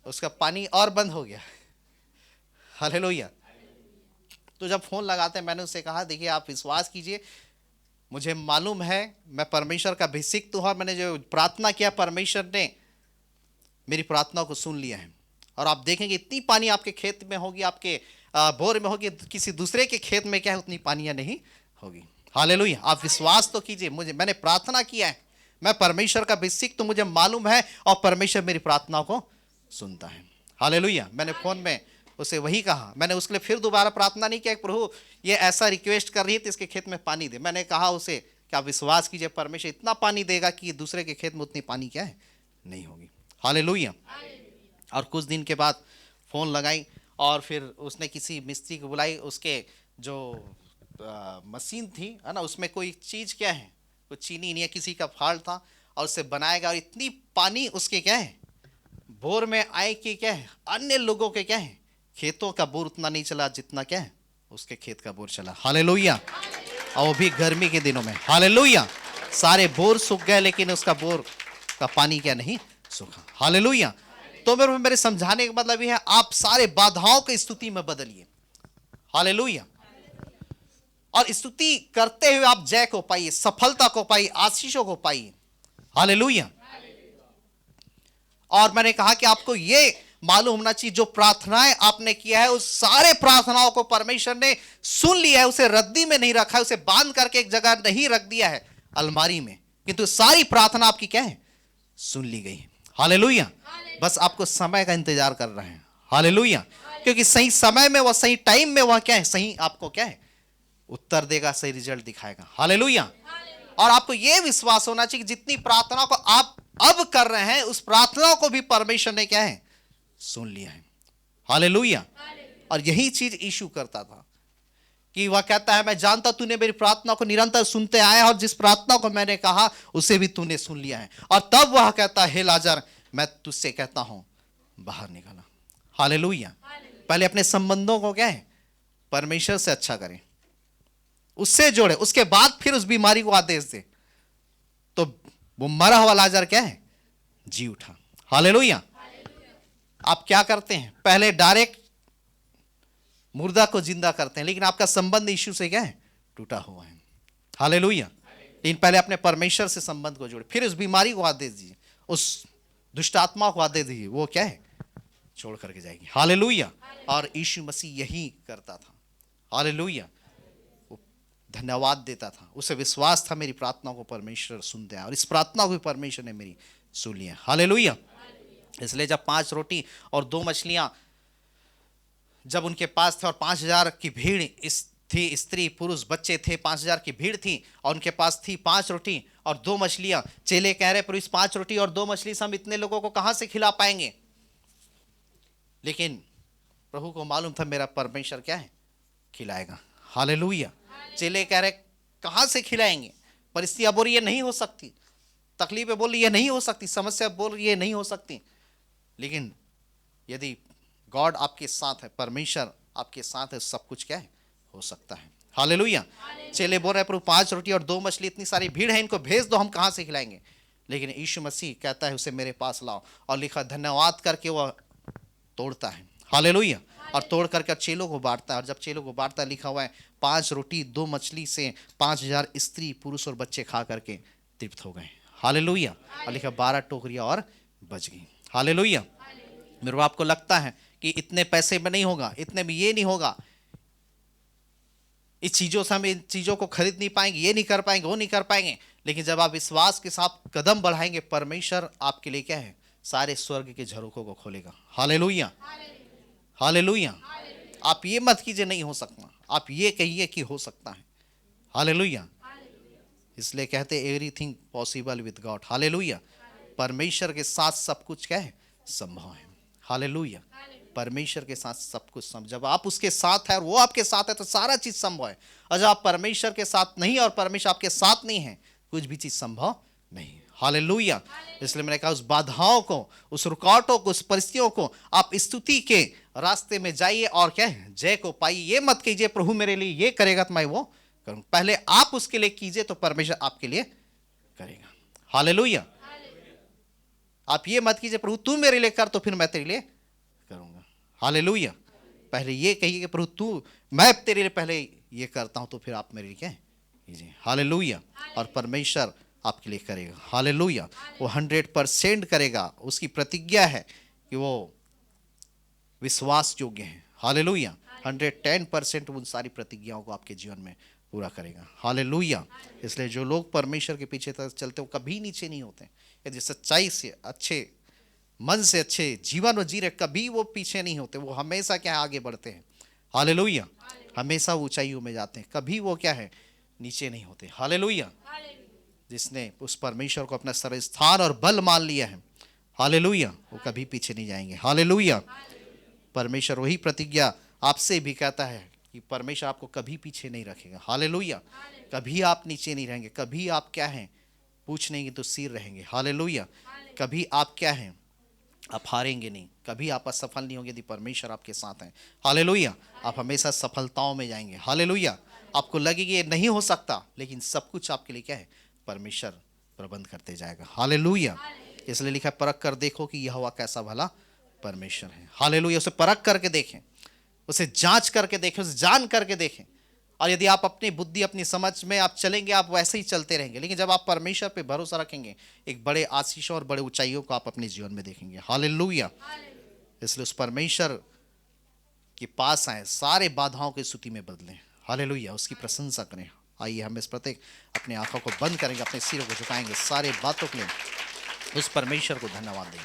उसका पानी और बंद हो गया। हालेलुया। तो जब फोन लगाते हैं मैंने उससे कहा देखिए आप विश्वास कीजिए, मुझे मालूम है मैं परमेश्वर का अभिषिक्त हूं, मैंने जो प्रार्थना किया परमेश्वर ने मेरी प्रार्थना को सुन लिया है। और आप देखेंगे इतनी पानी आपके खेत में होगी, आपके बोर में होगी, किसी दूसरे के खेत में क्या है उतनी पानियां नहीं होगी। हालेलुया। आप विश्वास तो कीजिए, मुझे मैंने प्रार्थना किया है, मैं परमेश्वर का अभिषिक्त तो मुझे मालूम है, और परमेश्वर मेरी प्रार्थना को सुनता है। हालेलुया। मैंने फोन में उसे वही कहा, मैंने उसके लिए फिर दोबारा प्रार्थना नहीं किया प्रभु ये ऐसा रिक्वेस्ट कर रही है तो इसके खेत में पानी दे। मैंने कहा उसे कि आप विश्वास कीजिए परमेश्वर इतना पानी देगा कि दूसरे के खेत में उतनी पानी क्या है नहीं होगी। हालेलुया। और कुछ दिन के बाद फोन लगाई और फिर उसने किसी मिस्त्री को बुलाई, उसके जो मशीन थी है ना उसमें कोई चीज क्या है, कुछ चीनी नहीं है, किसी का फॉल्ट था, और उससे बनाएगा। और इतनी पानी उसके क्या है बोर में आए कि क्या है अन्य लोगों के क्या है खेतों का बोर उतना नहीं चला जितना क्या है उसके खेत का बोर चला। हालेलुया। और वो भी गर्मी के दिनों में। हालेलुया। सारे बोर सूख गए लेकिन उसका बोर का पानी क्या नहीं सूखा। हालेलुया। तो मेरे समझाने का मतलब यह है आप सारे बाधाओं की स्तुति में बदलिए। हालेलुया। और स्तुति करते हुए आप जय को पाइए, सफलता को पाइए, आशीषों को पाइए। हालेलुया। और मैंने कहा कि आपको ये मालूम होना चाहिए जो प्रार्थनाएं आपने किया है उस सारे प्रार्थनाओं को परमेश्वर ने सुन लिया है, उसे रद्दी में नहीं रखा है, उसे बांध करके एक जगह नहीं रख दिया है अलमारी में, किंतु सारी प्रार्थना आपकी क्या है सुन ली गई। हालेलुया। बस आपको समय का इंतजार कर रहे हैं। हालेलुया। क्योंकि सही समय में वह सही टाइम में वह क्या है सही आपको क्या है उत्तर देगा, सही रिजल्ट दिखाएगा। हालेलुया। और आपको यह विश्वास होना चाहिए कि जितनी प्रार्थना को आप अब कर रहे हैं उस प्रार्थना को भी परमेश्वर ने क्या है सुन लिया है। हालेलुया। और यही चीज यीशु करता था कि वह कहता है मैं जानता तूने मेरी प्रार्थना को निरंतर सुनते आया और जिस प्रार्थना को मैंने कहा उसे भी तूने सुन लिया है। और तब वह कहता है हे लाजर मैं तुझसे कहता हूं बाहर निकाला। हालेलुया। पहले अपने संबंधों को क्या है परमेश्वर से अच्छा करें, उससे जोड़े, उसके बाद फिर उस बीमारी को आदेश दे। तो वो मरा हुआ लाजर क्या है जी उठा। हालेलुया। आप क्या करते हैं पहले डायरेक्ट मुर्दा को जिंदा करते हैं, लेकिन आपका संबंध यीशु से क्या है टूटा हुआ है। हालेलुया। लेकिन पहले अपने परमेश्वर से संबंध को जोड़े, फिर उस बीमारी को आदेश दीजिए, उस दुष्ट आत्मा को आदेश दीजिए, वो क्या है छोड़ करके जाएगी। हालेलुया। और यीशु मसीह यही करता था। हालेलुया। वो धन्यवाद देता था, उसे विश्वास था मेरी प्रार्थना को परमेश्वर सुनते हैं, और इस प्रार्थना को भी परमेश्वर ने मेरी सुन लिया। हालेलुया। इसलिए जब 5 रोटी और 2 मछलियां जब उनके पास थे और 5,000 की भीड़ थी, स्त्री पुरुष बच्चे थे, 5,000 की भीड़ थी और उनके पास थी 5 रोटी और 2 मछलियां। चेले कह रहे पर इस 5 रोटी और 2 मछली से हम इतने लोगों को कहां से खिला पाएंगे? लेकिन प्रभु को मालूम था मेरा परमेश्वर क्या है, खिलाएगा। हालेलुया। चेले कह रहे कहां से खिलाएंगे? परिस्थितियां बोल रही ये नहीं हो सकती, तकलीफें बोल रही ये नहीं हो सकती, समस्या बोल रही ये नहीं हो सकती। लेकिन यदि गॉड आपके साथ है, परमेश्वर आपके साथ है, सब कुछ क्या है, हो सकता है। हालेलुया। चेले बोल रहे प्रभु 5 रोटी और 2 मछली, इतनी सारी भीड़ है, इनको भेज दो, हम कहां से खिलाएंगे? लेकिन यीशु मसीह कहता है उसे मेरे पास लाओ, और लिखा धन्यवाद करके वह तोड़ता है। हालेलुया। और तोड़ करके चेलों को बांटता है, और जब चेलों को बांटता है लिखा हुआ है 5 रोटी 2 मछली से 5,000 स्त्री पुरुष और बच्चे खा करके तृप्त हो गए। हालेलुया। और लिखा 12 टोकरियां और बच गई। हालेलुया। मेरे बाप को लगता है कि इतने पैसे में नहीं होगा, इतने में ये नहीं होगा, इस चीजों से हम इन चीजों को खरीद नहीं पाएंगे, ये नहीं कर पाएंगे, वो नहीं कर पाएंगे। लेकिन जब आप विश्वास के साथ कदम बढ़ाएंगे, परमेश्वर आपके लिए क्या है, सारे स्वर्ग के झरोखों को खोलेगा। हालेलुया। हालेलुया। आप ये मत कीजिए नहीं हो सकता, आप ये कहिए कि हो सकता है। हालेलुया। इसलिए कहते everything possible with God. Hallelujah. परमेश्वर के साथ सब कुछ क्या है, संभव है। हालेलुया। परमेश्वर के साथ सब कुछ संभव। जब आप उसके साथ है और वो आपके साथ है तो सारा चीज संभव है। और जब आप परमेश्वर के साथ नहीं और परमेश्वर आपके साथ नहीं है, कुछ भी चीज संभव नहीं। हालेलुया। इसलिए मैंने कहा उस बाधाओं को, उस रुकावटों को, उस परिस्थितियों को आप स्तुति के रास्ते में जाइए और क्या है, जय को पाइए। ये मत कीजिए प्रभु मेरे लिए ये करेगा तो मैं वो करूं, पहले आप उसके लिए कीजिए तो परमेश्वर आपके लिए करेगा। हालेलुया। आप ये मत कीजिए प्रभु तू मेरे लिए कर तो फिर मैं तेरे लिए करूंगा। हालेलुया। पहले ये कहिए कि प्रभु तू, मैं तेरे लिए पहले ये करता हूं तो फिर आप मेरे लिए क्या कीजिए। हालेलुया। और परमेश्वर आपके लिए करेगा। हालेलुया। वो 100% करेगा। उसकी प्रतिज्ञा है कि वो विश्वास योग्य है। हालेलुया। 110% उन सारी प्रतिज्ञाओं को आपके जीवन में पूरा करेगा। हालेलुया। इसलिए जो लोग परमेश्वर के पीछे चलते हो कभी नीचे नहीं होते। यदि सच्चाई से, अच्छे मन से, अच्छे जीवन में जी रहे, कभी वो पीछे नहीं होते, वो हमेशा क्या आगे बढ़ते हैं। हालेलुया। हमेशा ऊंचाइयों में जाते हैं, कभी वो क्या है, नीचे नहीं होते। हालेलुया। जिसने उस परमेश्वर को अपना सर्वस्थान और बल मान लिया है, हालेलुया, वो कभी पीछे नहीं जाएंगे। हालेलुया। परमेश्वर वही प्रतिज्ञा आपसे भी कहता है कि परमेश्वर आपको कभी पीछे नहीं रखेगा। हालेलुया। कभी आप नीचे नहीं रहेंगे, कभी आप क्या हैं, पूछ नहीं तो सिर रहेंगे। हालेलुया। कभी आप क्या हैं, आप हारेंगे नहीं, कभी आप असफल नहीं होंगे यदि परमेश्वर आपके साथ हैं। हालेलुया। आप हमेशा सफलताओं में जाएंगे। हालेलुया। आपको लगेगा ये नहीं हो सकता, लेकिन सब कुछ आपके लिए क्या है, परमेश्वर प्रबंध करते जाएगा। हालेलुया। इसलिए लिखा है परख कर देखो कि यहोवा कैसा भला परमेश्वर है। हालेलुया। उसे परख करके देखें, उसे जांच करके देखें, उसे जान करके देखें। और यदि आप अपनी बुद्धि, अपनी समझ में आप चलेंगे, आप वैसे ही चलते रहेंगे। लेकिन जब आप परमेश्वर पे भरोसा रखेंगे, एक बड़े आशीषों और बड़े ऊंचाइयों को आप अपने जीवन में देखेंगे। हालेलुया। इसलिए उस परमेश्वर के पास आए, सारे बाधाओं की स्तुति में बदलें। हालेलुया। उसकी प्रशंसा करें। आइए हम इस प्रत्येक अपनी आंखों को बंद करेंगे, अपने सिरों को झुकाएंगे, सारे बातों के लिए उस परमेश्वर को धन्यवाद दें।